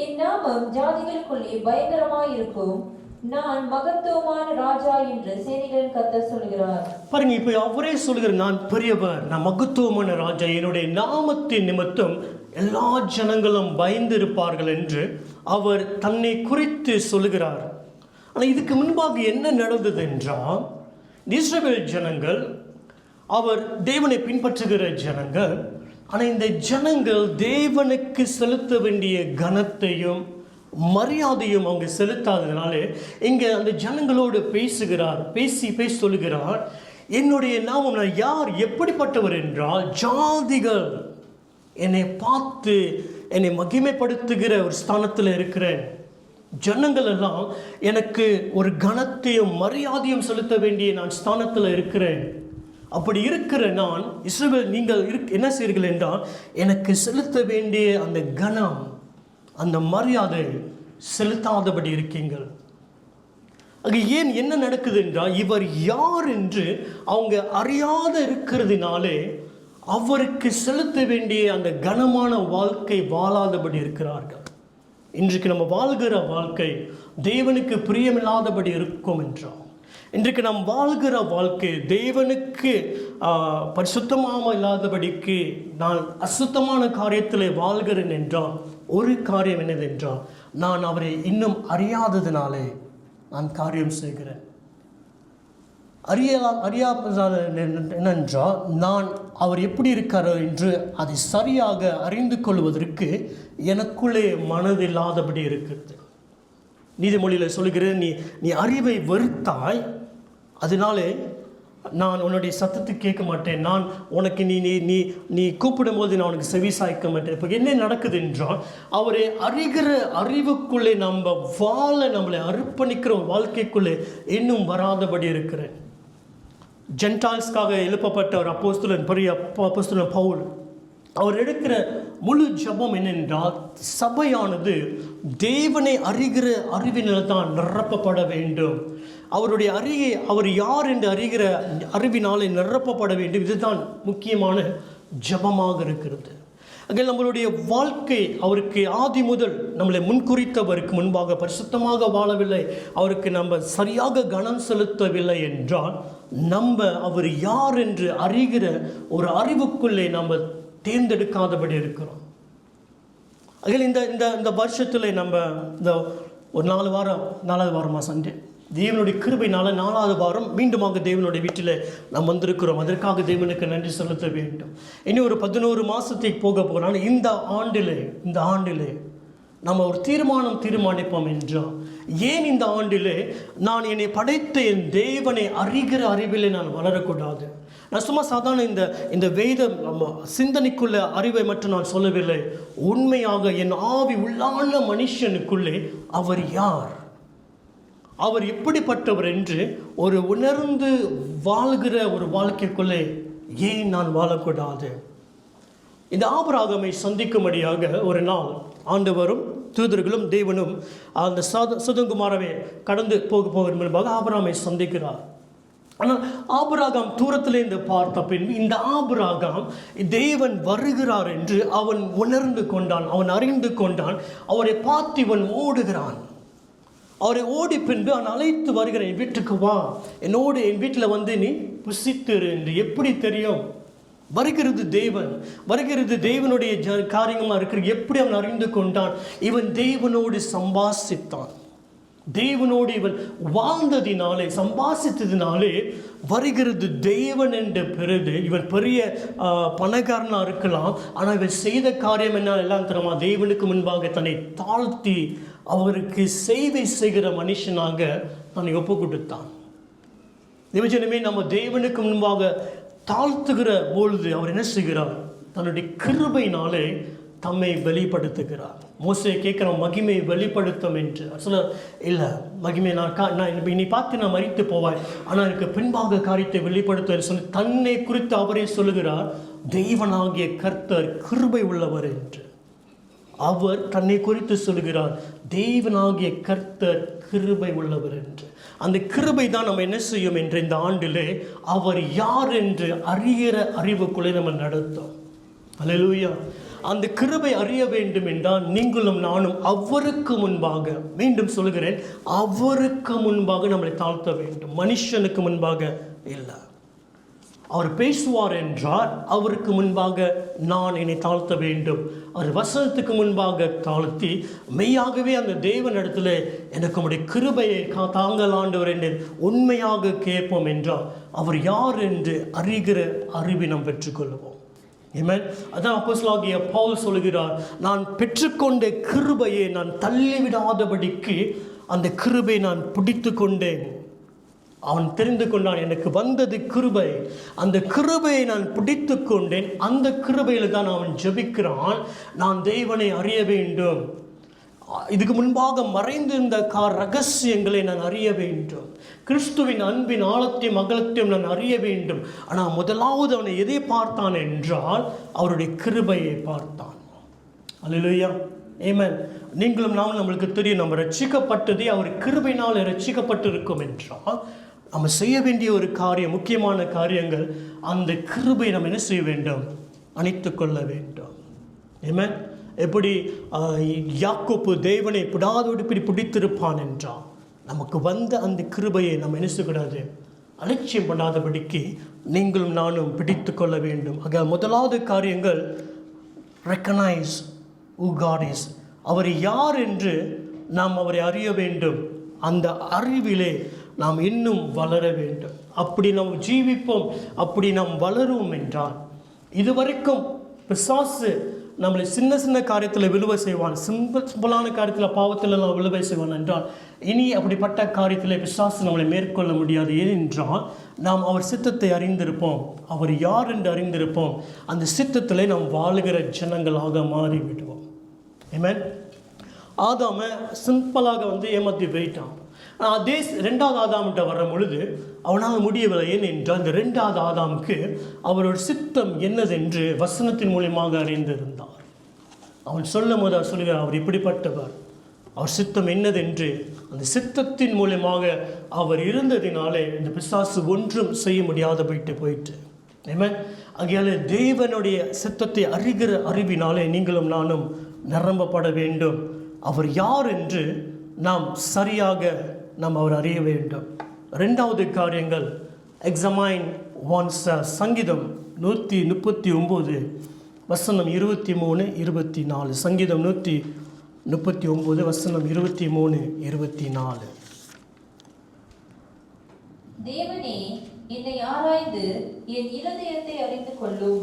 என் நாமம் ஜாதிகளுக்குள்ளே பயங்கரமாயிருக்கும், நான் மகத்துவமான ராஜா என்று சேனைகளின் கர்த்தர் சொல்கிறார். பாருங்க, இப்போ அவரே சொல்கிறார், நான் பெரியவர், நான் மகத்துவமான ராஜா, என்னுடைய நாமத்தின் நிமித்தம் எல்லா ஜனங்களும் பயந்து இருப்பார்கள் என்று அவர் தன்னை குறித்து சொல்கிறார். ஆனால் இதுக்கு முன்பாக என்ன நடந்தது என்றால், இஸ்ரவேல் ஜனங்கள் அவர் தேவனை பின்பற்றுகிற ஜனங்கள். ஆனால் இந்த ஜனங்கள் தேவனுக்கு செலுத்த வேண்டிய கனத்தையும் மரியாதையும் அவங்க செலுத்தாததுனாலே இங்கே அந்த ஜனங்களோடு பேசி சொல்லுகிறார், என்னுடைய நாமம், நான் யார், எப்படிப்பட்டவர் என்றால், ஜாதிகள் என்னை பார்த்து என்னை மகிமைப்படுத்துகிற ஒரு ஸ்தானத்தில் இருக்கிறேன். ஜனங்கள் எல்லாம் எனக்கு ஒரு கனத்தையும் மரியாதையும் செலுத்த வேண்டிய நான் ஸ்தானத்தில் இருக்கிறேன். அப்படி இருக்கிற நான், இஸ்ரவேல், நீங்கள் என்ன செய்கிறீர்கள் என்றால், எனக்கு செலுத்த வேண்டிய அந்த கனம், அந்த மரியாதை செலுத்தாதபடி இருக்கீங்கள். அது ஏன் என்ன நடக்குது என்றால், இவர் யார் என்று அவங்க அறியாத இருக்கிறதுனாலே அவருக்கு செலுத்த வேண்டிய அந்த கனமான வாழ்க்கை வாழாதபடி இருக்கிறார்கள். இன்றைக்கு நம்ம வாழ்கிற வாழ்க்கை தேவனுக்கு பிரியமில்லாதபடி இருக்கும் என்றால், இன்றைக்கு நாம் வாழ்கிற வாழ்க்கை தேவனுக்கு பரிசுத்தமாக இல்லாதபடிக்கு நான் அசுத்தமான காரியத்தில் வாழ்கிறேன் என்றால், ஒரு காரியம் என்னதென்றால், நான் அவரை இன்னும் அறியாததினாலே நான் காரியம் செய்கிறேன். அறியாத என்னென்றால், நான் அவர் எப்படி இருக்கார் என்று அதை சரியாக அறிந்து கொள்வதற்கு எனக்குள்ளே மனதில்லாதபடி இருக்கிறது. நீதிமொழியில் சொல்லுகிறேன், நீ அறிவை வெறுத்தாய், அதனாலே நான் உன்னுடைய சத்தத்தை கேட்க மாட்டேன், நான் உனக்கு நீ நீ நீ கூப்பிடும் போது நான் உனக்கு செவி சாய்க்க மாட்டேன். இப்போ என்ன நடக்குது என்றால், அவரை அறிகிற அறிவுக்குள்ளே நம்மளை அர்ப்பணிக்கிற ஒரு வாழ்க்கைக்குள்ளே இன்னும் வராதபடி இருக்கிறேன். ஜென்டால்ஸ்க்காக எழுப்பப்பட்ட ஒரு அப்போஸ்தலன், பெரிய அப்போஸ்தலன் பவுல், அவர் எடுக்கிற முழு ஜபம் என்னென்றால், சபையானது தேவனை அறிகிற அறிவினால் தான் நிரப்பப்பட வேண்டும். அவருடைய அவர் யார் என்று அறிகிற அறிவினாலே நிரப்பப்பட வேண்டும். இதுதான் முக்கியமான ஜபமாக இருக்கிறது. அதில் நம்மளுடைய வாழ்க்கை அவருக்கு ஆதி முதல் நம்மளை முன்குறித்தவருக்கு முன்பாக பரிசுத்தமாக வாழவில்லை, அவருக்கு நம்ம சரியாக கனம் செலுத்தவில்லை என்றால், அவர் யார் என்று அறிகிற ஒரு அறிவுக்குள்ளே நம்ம தேர்ந்தெடுக்காதபடி இருக்கிறோம். அதில் இந்த வருஷத்தில் நம்ம இந்த ஒரு 4 வாரமாக சண்டே தேவனுடைய கிருபையினால 4வது வாரம் மீண்டுமாக தேவனுடைய வீட்டில் நாம் வந்திருக்கிறோம். அதற்காக தேவனுக்கு நன்றி செலுத்த வேண்டும். இன்னும் ஒரு 11 மாதத்துக்கு போக போனால் இந்த ஆண்டிலே நம்ம ஒரு தீர்மானிப்போம் என்றால், ஏன் இந்த ஆண்டிலே நான் என்னை படைத்த என் தேவனை அறிகிற அறிவிலே நான் வளரக்கூடாது? நான் சும்மா சாதாரண இந்த வேதம் சிந்தனைக்குள்ள அறிவை மட்டும் நான் சொல்லவில்லை. உண்மையாக என் ஆவி உள்ளான மனுஷனுக்குள்ளே அவர் யார், அவர் எப்படிப்பட்டவர் என்று ஒரு உணர்ந்து வாழ்கிற ஒரு வாழ்க்கைக்குள்ளே ஏன் நான் வாழக்கூடாது? இந்த ஆபிரகாமை சந்திக்கும்படியாக ஒரு நாள் ஆண்டவரும் தூதர்களும் தேவனும் அந்த சோதோம்குமாரவை கடந்து போக முன்பாக ஆபிரகாமை சந்திக்கிறார். ஆனால் ஆபிரகாம் தூரத்திலிருந்து பார்த்த பின் இந்த ஆபிரகாம் தேவன் வருகிறார் என்று அவன் உணர்ந்து கொண்டான், அவன் அறிந்து கொண்டான். அவரை பார்த்து இவன் ஓடுகிறான். அவரை ஓடி பின்பு அவன் அழைத்து வருகிறேன், என் வீட்டுக்கு வா, என்னோடு என் வீட்டில் வந்து நீ புசித்திரு என்று. எப்படி தெரியும்? வருகிறது தேவனுடைய காரியமாக இருக்கிறது. எப்படி அவன் அறிந்து கொண்டான்? இவன் தேவனோடு சம்பாசித்தான். தேவனோடு இவன் வாழ்ந்ததினாலே, சம்பாசித்ததினாலே வருகிறது தேவன் என்ற பிறகு. இவன் பெரிய பணக்காரனாக இருக்கலாம், ஆனால் இவன் செய்த காரியம் என்ன எல்லாம் தெரியுமா? தேவனுக்கு முன்பாக தன்னை தாழ்த்தி அவருக்கு சேவை செய்கிற மனுஷனாக தன்னை ஒப்பு கொடுத்தான். தேவஜனமே, நம்ம தேவனுக்கு முன்பாக தாழ்த்துகிற பொழுது அவர் என்ன செய்கிறார்? தன்னுடைய கிருபையினாலே தம்மை வெளிப்படுத்துகிறார். மோசே கேட்குறான், மகிமையை வெளிப்படுத்தும் என்று. சொல்ல இல்லை, மகிமை நான் இனி பார்த்து நான் மரித்து போவாய், ஆனால் எனக்கு பின்பாக காரியத்தை வெளிப்படுத்துவேன் சொல்லி தன்னை குறித்து அவரே சொல்லுகிறார், தெய்வனாகிய கர்த்தர் கிருபை உள்ளவர் என்று. அவர் தன்னை குறித்து சொல்கிறார், தேவனாகிய கர்த்தர் கிருபை உள்ளவர் என்று. அந்த கிருபை தான் நம்ம என்ன செய்யும் என்று இந்த ஆண்டிலே அவர் யார் என்று அறிகிற அறிவுக்குள்ளே நம்ம நடத்தோம். அல்லேலூயா. அந்த கிருபை அறிய வேண்டும் என்றால் நீங்களும் நானும் அவருக்கு முன்பாக, மீண்டும் சொல்கிறேன், அவருக்கு முன்பாக நம்மளை தாழ்த்த வேண்டும், மனுஷனுக்கு முன்பாக இல்லை. அவர் பேசுவார் என்றால் அவருக்கு முன்பாக நான் என்னை தாழ்த்த வேண்டும். அவர் வசனத்துக்கு முன்பாக தாழ்த்தி மெய்யாகவே அந்த தேவனிடத்தில் எனக்கு உம்முடைய கிருபையை தாங்கள் ஆண்டவர் என்று உண்மையாக கேட்போம் என்றால் அவர் யார் என்று அறிகிற அறிவை நாம் பெற்றுக்கொள்வோம். ஆமென். அதான் அப்போஸ்தலனாகிய பவுல் சொல்கிறார், நான் பெற்றுக்கொண்ட கிருபையை நான் தள்ளிவிடாதபடிக்கு அந்த கிருபை நான் பிடித்து கொண்டேன். அவன் தெரிந்து கொண்டான், எனக்கு வந்தது கிருபை, அந்த கிருபையை நான் பிடித்து கொண்டேன். அந்த கிருபையில் தான் அவன் ஜெபிக்கிறான், நான் தேவனை அறிய வேண்டும், இதுக்கு முன்பாக மறைந்திருந்த ரகசியங்களை நான் அறிய வேண்டும், கிறிஸ்துவின் அன்பின் ஆழத்தையும் அகலத்தையும் நான் அறிய வேண்டும். ஆனால் முதலாவது அவனை எதை பார்த்தான் என்றால் அவருடைய கிருபையை பார்த்தான். அல்லேலூயா, ஆமென். நீங்களும் நானும் நம்மளுக்கு தெரியும், நம்ம ரட்சிக்கப்பட்டதே அவர் கிருபையினால் ரட்சிக்கப்பட்டு இருக்கும் என்றால் நம்ம செய்ய வேண்டிய ஒரு காரியம், முக்கியமான காரியங்கள், அந்த கிருபை நம்ம என்ன செய்ய வேண்டும், அணைத்து கொள்ள வேண்டும். ஆமென். எப்படி யாக்கோப்பு தேவனை பிடாதோடு பிடித்திருப்பான் என்றால் நமக்கு வந்த அந்த கிருபையை நம்ம என்ன செய்யக்கூடாது, அலட்சியம் பண்ணாதபடிக்கு நீங்களும் நானும் பிடித்து கொள்ள வேண்டும். ஆக முதலாவது காரியங்கள், ரெக்கனைஸ் who God is, அவர் யார் என்று நாம் அவரை அறிய வேண்டும். அந்த அறிவிலே நாம் இன்னும் வளர வேண்டும். அப்படி நாம் ஜீவிப்போம், அப்படி நாம் வளருவோம் என்றால், இதுவரைக்கும் பிசாசு நம்மளை சின்ன சின்ன காரியத்தில் விழுவை செய்வான், சிம்பிளான காரியத்தில் பாவத்தில் நம்ம விழுவை செய்வான் என்றால், இனி அப்படிப்பட்ட காரியத்தில் பிசாசு நம்மளை மேற்கொள்ள முடியாது. ஏனென்றால் நாம் அவர் சித்தத்தை அறிந்திருப்போம், அவர் யார் என்று அறிந்திருப்போம். அந்த சித்தத்தில் நாம் வாழுகிற ஜனங்களாக மாறிவிடுவோம். ஆமென். ஆதாமை சிம்பிளாக ஏமாற்றி போயிட்டான். அதே ரெண்டாவது ஆதாம்கிட்ட வரும் பொழுது அவனால் முடியவில்லை. ஏனென்றால் இந்த ரெண்டாவது ஆதாமுக்கு அவரோட சித்தம் என்னதென்று வசனத்தின் மூலியமாக அறிந்திருந்தார். அவன் சொல்லும் போது அவர் சொல்லுகிறார், அவர் இப்படிப்பட்டவர், அவர் சித்தம் என்னதென்று அந்த சித்தத்தின் மூலியமாக அவர் இருந்ததினாலே இந்த பிசாசு ஒன்றும் செய்ய முடியாத போயிட்டு. ஆமென். ஆகையால் தேவனுடைய சித்தத்தை அறிகிற அறிவினாலே நீங்களும் நானும் நிரம்பப்பட வேண்டும். அவர் யார் என்று நாம் சரியாக நாம் அவர் அறிய வேண்டும். ரெண்டாவது காரியங்கள், எக்ஸமைன் oneself. சங்கீதம் 139 வசனம் 23, 24. சங்கீதம் 139 வசனம் 23, 24. தேவனே, என்னை ஆராய்ந்து என் இருதயத்தை அறிந்து கொள்ளும்,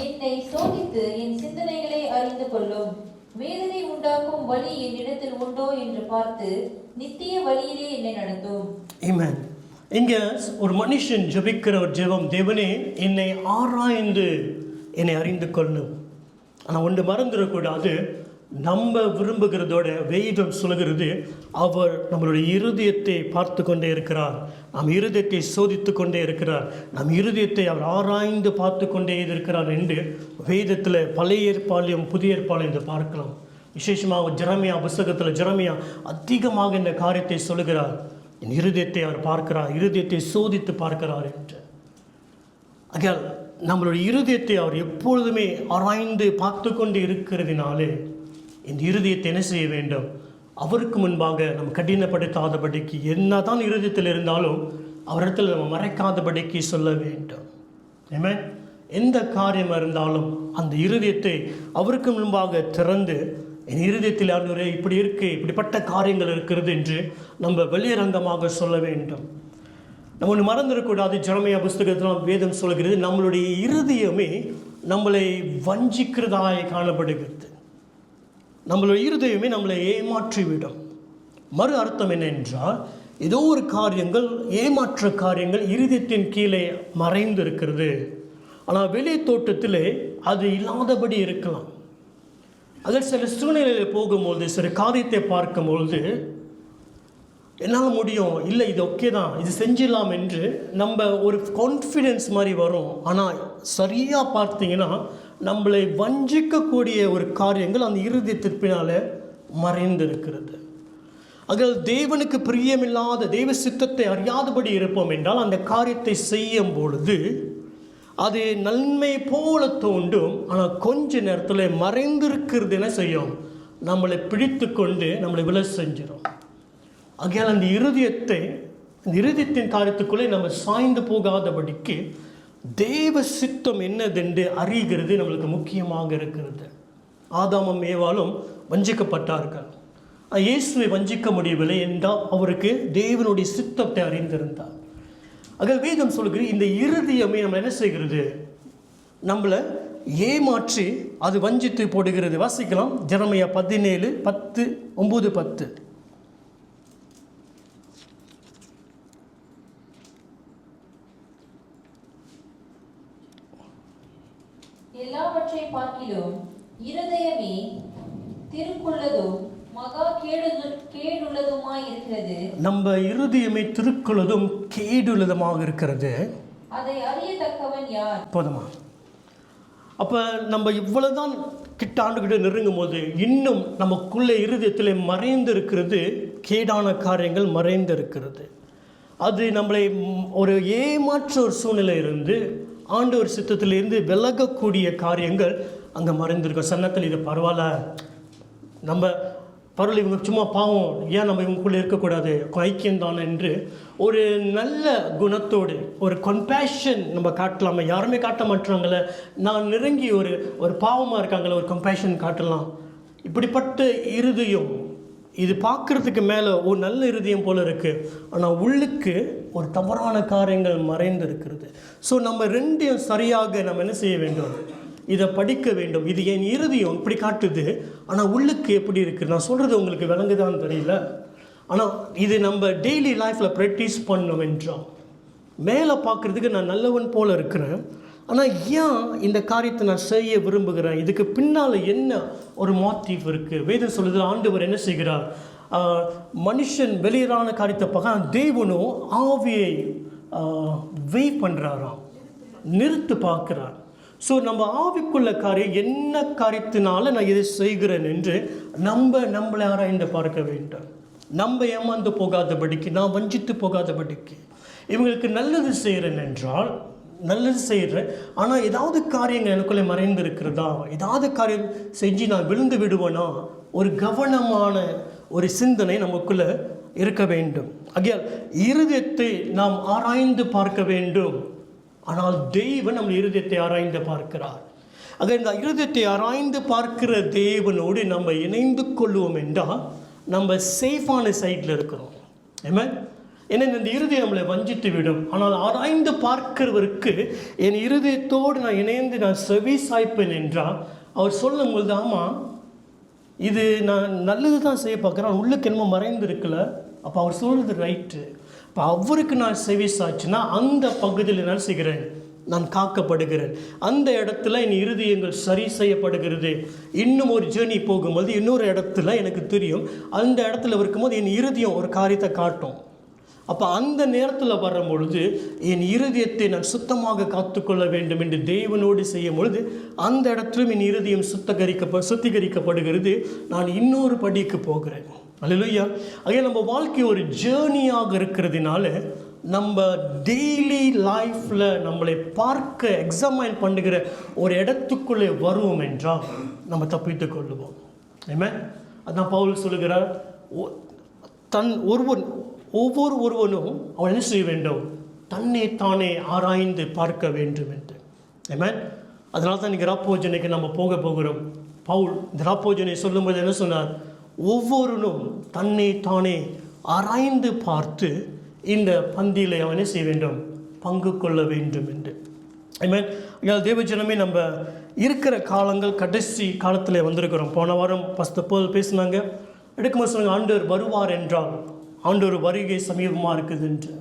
என்னை சோதித்து என் சிந்தனைகளை அறிந்து கொள்ளும். வேதனை உண்டாக்கும் வழி என்னிடத்தில் உண்டோ என்று பார்த்து நித்திய வழியிலே என்னை நடத்தும். ஆமென். இங்கே ஒரு மனுஷன் ஜெபிக்கிற ஒரு ஜெபம், தேவனே என்னை ஆராய்ந்து என்னை அறிந்து கொள்ளும். ஆனால் ஒன்று மறந்துடக்கூடாது, நம்ம விரும்புகிறதோட வேதம் சொல்லுகிறது, அவர் நம்மளுடைய இருதயத்தை பார்த்து கொண்டே இருக்கிறார், நம் இருதயத்தை சோதித்து கொண்டே இருக்கிறார், நம் இருதயத்தை அவர் ஆராய்ந்து பார்த்து கொண்டே இருக்கிறார் என்று வேதத்தில் பழைய ஏற்பாளையும் புதிய ஏற்பாளையும் இதை பார்க்கலாம். விசேஷமாக ஜெரமியா புஸ்தகத்தில் ஜெரமியா அதிகமாக இந்த காரியத்தை சொல்லுகிறார், என் இருதயத்தை அவர் பார்க்கிறார், இருதயத்தை சோதித்து பார்க்கிறார் என்று. ஆகையால் நம்மளுடைய இருதயத்தை அவர் எப்பொழுதுமே ஆராய்ந்து பார்த்து கொண்டு இருக்கிறதுனாலே இந்த இருதயத்தை என்ன செய்ய வேண்டும், அவருக்கு முன்பாக நம்ம கடினப்படுத்தாதபடிக்கு, என்ன தான் இருதயத்தில் இருந்தாலும் அவரிடத்தில் நம்ம மறைக்காதபடிக்கு சொல்ல வேண்டும். ஆமென். எந்த காரியம் இருந்தாலும் அந்த இருதயத்தை அவருக்கு முன்பாக திறந்து, என் இருதயத்தில் ஆண்டவரே இப்படி இருக்கு, இப்படிப்பட்ட காரியங்கள் இருக்கிறது என்று நம்ம வெளியரங்கமாக சொல்ல வேண்டும். நம்ம ஒன்று மறந்துடக்கூடாது, ஜெரமியா புஸ்தகத்தில் வேதம் சொல்கிறது, நம்மளுடைய இருதயமே நம்மளை வஞ்சிக்கிறதாய் காணப்படுகிறது, நம்மளுடைய இருதயமே நம்மளை ஏமாற்றிவிடும். மறு அர்த்தம் என்னென்றால், ஏதோ ஒரு காரியங்கள், ஏமாற்ற காரியங்கள் இருதயத்தின் கீழே மறைந்து இருக்கிறது, ஆனால் வெளியே தோட்டத்திலே அது இல்லாதபடி இருக்கலாம். அதில் சில சூழ்நிலையில் போகும்பொழுது, சில காரியத்தை பார்க்கும்பொழுது என்னால் முடியும், இல்லை இது ஓகே தான், இது செஞ்சிடலாம் என்று நம்ம ஒரு கான்ஃபிடென்ஸ் மாதிரி வரும். ஆனால் சரியாக பார்த்தீங்கன்னா நம்மளை வஞ்சிக்கக்கூடிய ஒரு காரியங்கள் அந்த இருதயத்திற்பினால் மறைந்திருக்கிறது. அதில் தேவனுக்கு பிரியமில்லாத தெய்வ சித்தத்தை அறியாதபடி இருப்போம் என்றால் அந்த காரியத்தை செய்யும் பொழுது அது நன்மை போல தோன்றும், ஆனால் கொஞ்ச நேரத்தில் மறைந்திருக்கிறது என்ன செய்யும், நம்மளை பிடித்து கொண்டு நம்மளை விழ செஞ்சிடும். ஆகையால் அந்த இருதயத்தின் காரியத்துக்குள்ளே நம்ம சாய்ந்து போகாதபடிக்கு தேவ சித்தம் என்னதென்று அறிகிறது நம்மளுக்கு முக்கியமாக இருக்கிறது. ஆதாமும் ஏவாளும் வஞ்சிக்கப்பட்டார்கள். இயேசுவை வஞ்சிக்க முடியவில்லை என்றால் அவருக்கு தேவனுடைய சித்தத்தை அறிந்திருந்தார். ஆக வேதம் சொல்கிறது இந்த இருதயமே நம்ம என்ன செய்கிறது, நம்மளை ஏமாற்றி அது வஞ்சித்து போடுகிறது. வாசிக்கலாம் ஜெரமியா 17:10-9-10. எல்லாவற்றை பார்க்கிலும் இருதயமே திருக்குள்ளதும் மகா கேடுள்ளதுமாய் இருக்கிறது. நம்ம இருதயமே திருக்குள்ளதும் கேடுள்ளதுமாக இருக்கிறது. அதை அறியத்தக்கவன் யார்? போதுமா? அப்போ நம்ம இவ்வளவுதான் கிட்ட ஆண்டுகிட்ட நெருங்கும் போது இன்னும் நமக்குள்ளே இருதயத்தில் மறைந்து இருக்கிறது, கேடான காரியங்கள் மறைந்து இருக்கிறது. அது நம்மளை ஒரு ஏமாற்ற ஒரு சூழ்நிலை இருந்து ஆண்டவர் சித்தத்திலிருந்து விலகக்கூடிய காரியங்கள் அங்கே மறைந்திருக்கும். சன்னத்தில் இது பரவாயில்ல, நம்ம பரவாயில்ல, இவங்க சும்மா பாவம், ஏன் நம்ம இவங்களுக்குள்ளே இருக்கக்கூடாது, ஐக்கியம் தானே என்று ஒரு நல்ல குணத்தோடு ஒரு கம்பேஷன் நம்ம காட்டலாமா? யாருமே காட்ட மாட்டாங்களே, நான் நெருங்கி ஒரு பாவமாக இருக்காங்களே, ஒரு கம்பேஷன் காட்டலாம். இப்படிப்பட்ட இருதயம் இது பார்க்குறதுக்கு மேலே ஒரு நல்ல இருதயம் போல் இருக்குது, ஆனால் உள்ளுக்கு ஒரு தவறான காரியங்கள் மறைந்து இருக்கிறது. ஸோ நம்ம ரெண்டையும் சரியாக நம்ம என்ன செய்ய வேண்டும், இதை படிக்க வேண்டும். இது என் இருதயம் இப்படி காட்டுது, ஆனால் உள்ளுக்கு எப்படி இருக்குது, நான் சொல்கிறது உங்களுக்கு விளங்குதான்னு தெரியல. ஆனால் இது நம்ம டெய்லி லைஃப்பில் ப்ராக்டிஸ் பண்ணோம் என்றால் மேலே பார்க்குறதுக்கு நான் நல்லவன் போல் இருக்கிறேன், ஆனால் ஏன் இந்த காரியத்தை நான் செய்ய விரும்புகிறேன், இதுக்கு பின்னால் என்ன ஒரு மோட்டிவ் இருக்குது. வேதம் சொல்லுது, ஆண்டவர் என்ன செய்கிறார், மனுஷன் வெளியேறான காரியத்தை பார்க்க தேவனும் ஆவியை வெயிட் பண்ணுறாராம், நிறுத்து பார்க்குறார். ஸோ நம்ம ஆவிக்குள்ள காரியம் என்ன காரியத்தினால நான் இதை செய்கிறேன் என்று நம்மளை ஆராய்ந்து பார்க்க வேண்டும். நம்ம ஏமாந்து போகாதபடிக்கு, நான் வஞ்சித்து போகாதபடிக்கு. இவங்களுக்கு நல்லது செய்கிறேன் என்றால் நல்லது செய்கிறேன், ஆனால் ஏதாவது காரியங்கள் எனக்குள்ளே மறைந்து இருக்கிறதா, ஏதாவது காரியம் செஞ்சு நான் விழுந்து விடுவேனா, ஒரு கவனமான ஒரு சிந்தனை நமக்குள்ளே இருக்க வேண்டும். ஆகையால் இருதயத்தை நாம் ஆராய்ந்து பார்க்க வேண்டும். ஆனால் தேவன் நம்ம இருதயத்தை ஆராய்ந்து பார்க்கிறார். ஆக இந்த இருதயத்தை ஆராய்ந்து பார்க்கிற தேவனோடு நம்ம இணைந்து கொள்வோம் என்றால் நம்ம சேஃபான சைடில் இருக்கிறோம். ஆமென். ஏன்னா இந்த இருதயம் நம்மளை வஞ்சித்து விடும். ஆனால் ஆராய்ந்து பார்க்கிறவருக்கு என் இருதயத்தோடு நான் இணைந்து நான் செவி சாய்ப்பேன் என்றால் அவர் சொல்லும் பொழுது, ஆமாம் இது நான் நல்லது தான் செய்ய பார்க்குறேன், உள்ளுக்கு என்னமோ மறைந்து இருக்குல்ல, அப்போ அவர் சொல்கிறது ரைட்டு. இப்போ அவருக்கு நான் செவி சாய்ச்சுன்னா அந்த பகுதியில் என்ன செய்கிறேன், நான் காக்கப்படுகிறேன். அந்த இடத்துல என் இருதயங்கள் சரி செய்யப்படுகிறது. இன்னும் ஒரு ஜேர்னி போகும்போது இன்னொரு இடத்துல எனக்கு தெரியும், அந்த இடத்துல இருக்கும்போது என் இருதயம் ஒரு காரியத்தை காட்டும். அப்போ அந்த நேரத்தில் வரும் பொழுது என் இருதயத்தை நான் சுத்தமாக காத்துக்கொள்ள வேண்டும் என்று தேவனோடு செய்யும் பொழுது அந்த இடத்திலும் என் இருதயம் சுத்திகரிக்கப்படுகிறது. நான் இன்னொரு படிக்கு போகிறேன். அல்லேலூயா. ஆக நம்ம வாழ்க்கை ஒரு ஜேர்னியாக இருக்கிறதுனால நம்ம டெய்லி லைஃப்பில் நம்மளை பார்க்க எக்ஸாமைன் பண்ணுகிற ஒரு இடத்துக்குள்ளே வருவோம் என்றால் நம்ம தப்பித்து கொள்ளுவோம். ஆமென். அதான் பவுல் சொல்லுகிறார், ஒவ்வொருவனும் அவன் என்ன செய்ய வேண்டும், தன்னை தானே ஆராய்ந்து பார்க்க வேண்டும் என்று. ஆமென். அதனால தான் இன்றைக்கி ராப்போஜனைக்கு நம்ம போகிறோம். பவுல் இந்த ராப்போஜனை சொல்லும்போது என்ன சொன்னார், ஒவ்வொருவனும் தன்னை தானே ஆராய்ந்து பார்த்து இந்த பந்தியில் அவன் என்ன செய்ய வேண்டும், பங்கு கொள்ள வேண்டும் என்று. ஆமென். தேவஜனமே, நம்ம இருக்கிற காலங்கள் கடைசி காலத்தில் வந்திருக்கிறோம். போன வாரம் பஸ்தப்போல் பேசினாங்க, எடுக்கும்போது சொன்னாங்க, ஆண்டவர் வருவார் என்றால் ஆண்டவர் வருகை சமீபமாக இருக்குது என்று.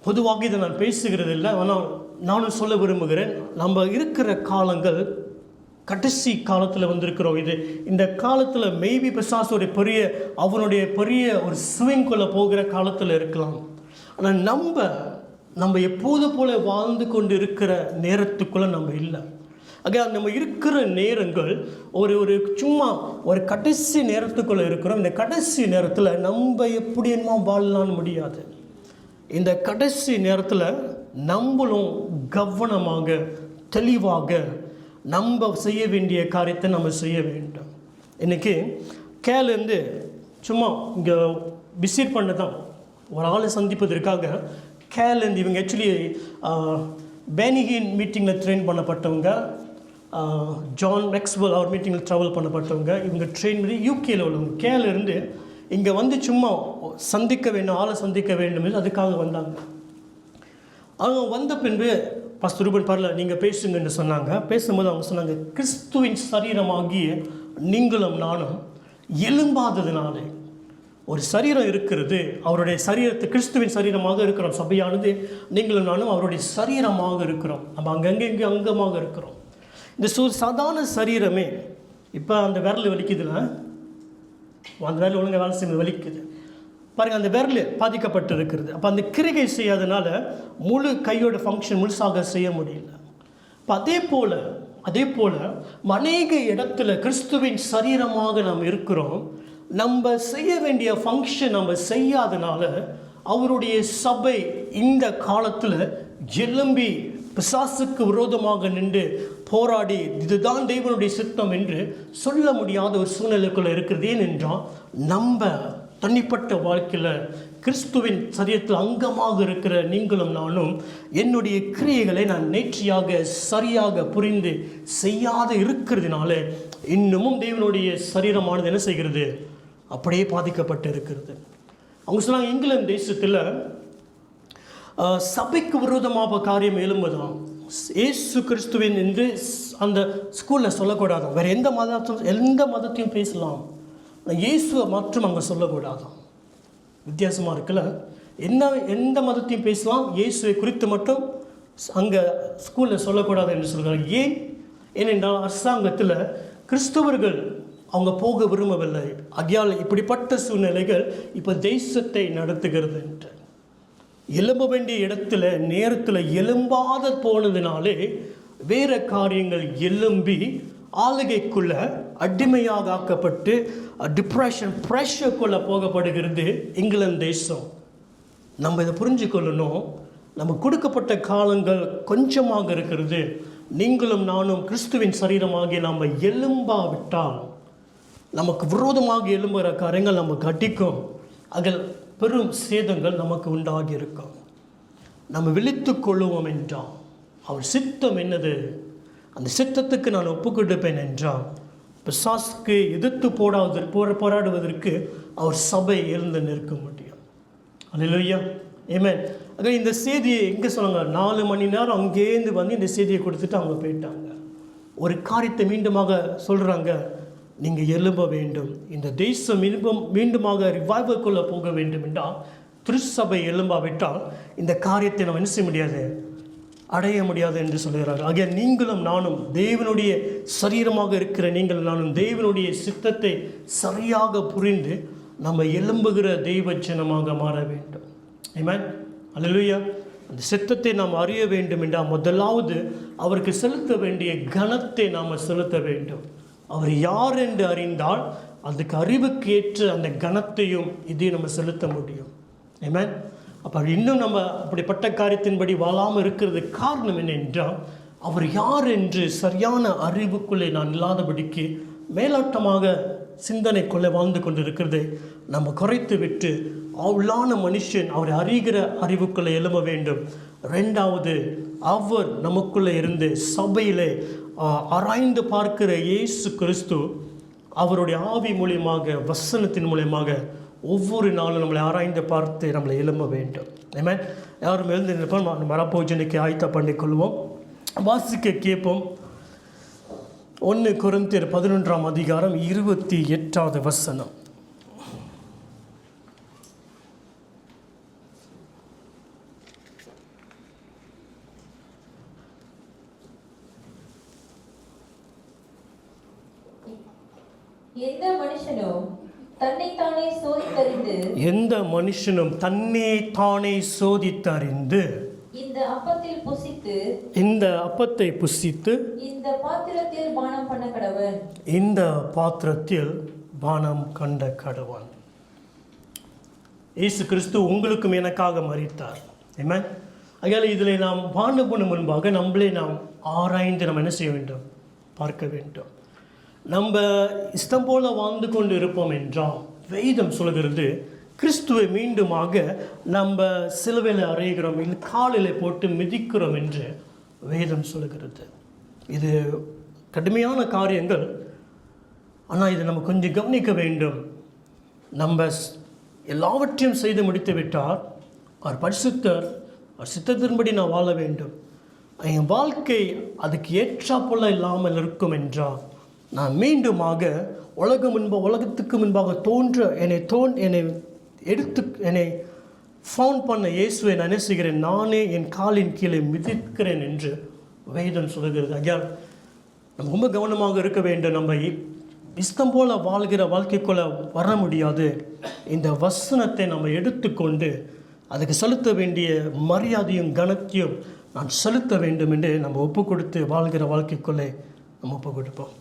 பொதுவாக இதை நான் பேசுகிறது இல்லை, ஆனால் நானும் சொல்ல விரும்புகிறேன், நம்ம இருக்கிற காலங்கள் கடைசி காலத்தில் வந்திருக்கிறோம். இந்த காலத்தில் மேபி பிசாசு அவனுடைய பெரிய ஒரு ஸ்விங்குள்ளே போகிற காலத்தில் இருக்கலாம். ஆனால் நம்ம எப்போது போல வாழ்ந்து கொண்டு இருக்கிற நேரத்துக்குள்ளே நம்ம இல்லை. ஆக நம்ம இருக்கிற நேரங்கள் ஒரு சும்மா ஒரு கடைசி நேரத்துக்குள்ளே இருக்கிறோம். இந்த கடைசி நேரத்தில் நம்ம எப்படி என்ன வாழலான்னு முடியாது. இந்த கடைசி நேரத்தில் நம்மளும் கவனமாக தெளிவாக நம்ம செய்ய வேண்டிய காரியத்தை நம்ம செய்ய வேண்டும். இன்றைக்கி கேலேருந்து சும்மா இங்கே விசிட் பண்ண தான் ஒரு ஆளை சந்திப்பதற்காக கேலேருந்து இவங்க ஆக்சுவலி பேனிகின் மீட்டிங்கில் ட்ரெயின் பண்ணப்பட்டவங்க, ஜான் மேக்ஸ்வெல் அவர் மீட்டிங்கில் ட்ராவல் பண்ணப்பட்டவங்க. இவங்க ட்ரெயின் பண்ணி யூகேயில் உள்ளவங்க கேலேருந்து இங்கே வந்து சும்மா சந்திக்க வேண்டும், ஆளை சந்திக்க வேண்டும் என்று அதுக்காக வந்தாங்க. அவங்க வந்த பின்பு பாஸ்டர் ரூபன் பரல நீங்கள் பேசுங்கன்னு சொன்னாங்க. பேசும்போது அவங்க சொன்னாங்க, கிறிஸ்துவின் சரீரமாகிய நீங்களும் நானும் எலும்பாததுனாலே, ஒரு சரீரம் இருக்கிறது, அவருடைய சரீரத்தை கிறிஸ்துவின் சரீரமாக இருக்கிறோம். சபையானது நீங்களும் நானும் அவருடைய சரீரமாக இருக்கிறோம். நம்ம அங்கங்கே இங்கே அங்கமாக இருக்கிறோம். இந்த சாதாரண சரீரமே இப்போ அந்த விரல் வலிக்குதுல, அந்த விரல் ஒழுங்காக வேலை செய்ய வலிக்குது பாருங்கள், அந்த விரல் பாதிக்கப்பட்டு இருக்கிறது. அப்போ அந்த கிரிகை செய்யாதனால முழு கையோட ஃபங்க்ஷன் முழுசாக செய்ய முடியல. இப்போ அதே போல் அநேக இடத்துல கிறிஸ்துவின் சரீரமாக நாம் இருக்கிறோம். நம்ம செய்ய வேண்டிய ஃபங்க்ஷன் நம்ம செய்யாதனால அவருடைய சபை இந்த காலத்தில் எழும்பி பிசாசுக்கு விரோதமாக நின்று போராடி இதுதான் தேவனுடைய சித்தம் என்று சொல்ல முடியாத ஒரு சூழ்நிலைக்குள்ளே இருக்கிறது. ஏனென்றால் நம்ம தனிப்பட்ட வாழ்க்கையில் கிறிஸ்துவின் சரீரத்தில் அங்கமாக இருக்கிற நீங்களும் நானும் என்னுடைய கிரியைகளை நான் நேர்த்தியாக சரியாக புரிந்து செய்யாத இருக்கிறதுனால இன்னமும் தேவனுடைய சரீரமானது என்ன செய்கிறது, அப்படியே பாதிக்கப்பட்டு இருக்கிறது. அவங்க சொன்னாங்க, இங்கிலாந்து தேசத்தில் சபைக்கு விரோதமாக காரியம் எழும்புதான் இயேசு கிறிஸ்துவின் என்று அந்த ஸ்கூலில் சொல்லக்கூடாது. வேறு எந்த மதத்தையும் பேசலாம், இயேசுவை மாற்றம் அங்கே சொல்லக்கூடாதான். வித்தியாசமாக இருக்குல்ல, எந்த மதத்தையும் பேசலாம், இயேசுவை குறித்து மட்டும் அங்கே ஸ்கூலில் சொல்லக்கூடாது என்று சொல்கிறாங்க. ஏனென்றால் அரசாங்கத்தில் கிறிஸ்தவர்கள் அவங்க போக விரும்பவில்லை. ஆகையால் இப்படிப்பட்ட சூழ்நிலைகள் இப்போ தேசத்தை நடத்துகிறது என்று எழும்ப வேண்டிய இடத்துல நேரத்தில் எழும்பாத போனதுனாலே வேறு காரியங்கள் எழும்பி ஆளுகைக்குள்ள அடிமையாக ஆக்கப்பட்டு டிப்ரெஷன் ப்ரெஷருக்குள்ளே போகப்படுகிறது இங்கிலாந்து தேசம். நம்ம இதை புரிஞ்சு கொள்ளணும். நம்ம கொடுக்கப்பட்ட காலங்கள் கொஞ்சமாக இருக்கிறது. நீங்களும் நானும் கிறிஸ்துவின் சரீரமாகிய நாம் எழும்பாவிட்டால் நமக்கு விரோதமாக எழும்புகிற காரியங்கள் நமக்கு அடிக்கும். அதில் பெரும் சேதங்கள் நமக்கு உண்டாகி இருக்கும். நம்ம விழித்து கொள்ளுவோம் என்றால் அவர் சித்தம் என்னது, அந்த சித்தத்துக்கு நான் ஒப்புக்கொடுப்பேன் என்றால் பிசாசுக்கு எதிர்த்து போராடுவதற்கு அவர் சபை எழுந்து நிற்க முடியும். அல்லேலூயா, ஆமென். ஆக இந்த செய்தியை எங்கே சொன்னாங்க, 4 மணி நேரம் அங்கேருந்து வந்து இந்த செய்தியை கொடுத்துட்டு அவங்க போயிட்டாங்க. ஒரு காரியத்தை மீண்டுமாக சொல்கிறாங்க, நீங்கள் எழும்ப வேண்டும், இந்த தேசம் மீண்டுமாக ரிவைவலுக்குள்ளே போக வேண்டும் என்றால் திருச்சபை எழும்பாவிட்டால் இந்த காரியத்தை நம்ம என்ன செய்ய முடியாது, அடைய முடியாது என்று சொல்கிறார்கள். ஆகிய நீங்களும் நானும் தேவனுடைய சரீரமாக இருக்கிற நீங்களும் நானும் தேவனுடைய சித்தத்தை சரியாக புரிந்து நம்ம எழும்புகிற தெய்வ ஜனமாக மாற வேண்டும். ஆமென், அல்லேலூயா. அந்த சித்தத்தை நாம் அறிய வேண்டும் என்றால் முதலாவது அவருக்கு செலுத்த வேண்டிய கனத்தை நாம் செலுத்த வேண்டும். அவர் யார் என்று அறிந்தால் அதுக்கு அறிவுக்கு ஏற்ற அந்த கனத்தையும் இதையும் நம்ம செலுத்த முடியும். ஆமென். அப்போ இன்னும் நம்ம அப்படிப்பட்ட காரியத்தின்படி வாழாமல் இருக்கிறது காரணம் என்னென்றால் அவர் யார் என்று சரியான அறிவுக்குள்ளே நான் இல்லாதபடிக்கு மேலோட்டமாக சிந்தனைக்குள்ளே வாழ்ந்து கொண்டிருக்கிறதை நம்ம குறைத்து விட்டு உள்ளான மனுஷன் அவரை அறிகிற அறிவுக்குள்ளே எழும்ப வேண்டும். 2வது, அவர் நமக்குள்ளே இருந்து சபையிலே ஆராய்ந்து பார்க்கிற இயேசு கிறிஸ்து அவருடைய ஆவி மூலியமாக வசனத்தின் மூலியமாக ஒவ்வொரு நாளும் நம்மளை ஆராய்ந்து பார்த்து நம்மளை எழும்ப வேண்டும். ஆமென். யாரும் எழுந்து நிற்போம், மரப்போஜனைக்கு ஆயத்த பண்ணிக்கொள்வோம். வாசிக்க கேட்போம். 1 கொரிந்தியர் 11ஆம் அதிகாரம் 28வது வசனம். எந்த மனுஷனும் தன்னைத்தானே சோதித்தறிந்து இந்த அப்பத்தை புசித்து இந்த பாத்திரத்தில் பானம் கண்ட கடவன். இயேசு கிறிஸ்து உங்களுக்கும் எனக்காக மரித்தார். ஆமென். ஆகையால் இதில் நாம் வாழ்ந்து முன்பாக நம்மளே நாம் ஆராய்ந்து நம்ம என்ன செய்ய வேண்டும், பார்க்க வேண்டும். நம்ம இஷ்டம் போல வாழ்ந்து கொண்டு இருப்போம் என்றால் வேதம் சொல்கிறது கிறிஸ்துவை மீண்டுமாக நம்ம சிலுவையில் அறைகிறோம், இல்லை காலில் போட்டு மிதிக்கிறோம் என்று வேதம் சொல்கிறது. இது கடுமையான காரியங்கள். ஆனால் இதை நம்ம கொஞ்சம் கவனிக்க வேண்டும். நம்ம எல்லாவற்றையும் செய்து முடித்து விட்டால் அவர் பரிசுத்தர், அவர் சித்தத்தின்படி நான் வாழ வேண்டும். என் வாழ்க்கை அதுக்கு ஏற்றாப்போல இல்லாமல் இருக்கும் என்றால் நான் மீண்டுமாக உலகத்துக்கு முன்பாக தோன்ற என்னை ஃபவுண்ட் பண்ண இயேசுவை நான் என்ன செய்கிறேன், நானே என் காலின் கீழே மிதிக்கிறேன் என்று வேதம் சொல்கிறது. ஐயா, நம்ம ரொம்ப கவனமாக இருக்க வேண்டும். நம்ம இஷ்டம் போல் வாழ்கிற வாழ்க்கைக்குள்ளே வர முடியாது. இந்த வசனத்தை நம்ம எடுத்துக்கொண்டு அதுக்கு செலுத்த வேண்டிய மரியாதையும் கனத்தையும் நான் செலுத்த வேண்டும் என்று நம்ம ஒப்பு கொடுத்து வாழ்கிற வாழ்க்கைக்குள்ளே நம்ம ஒப்பு கொடுப்போம்.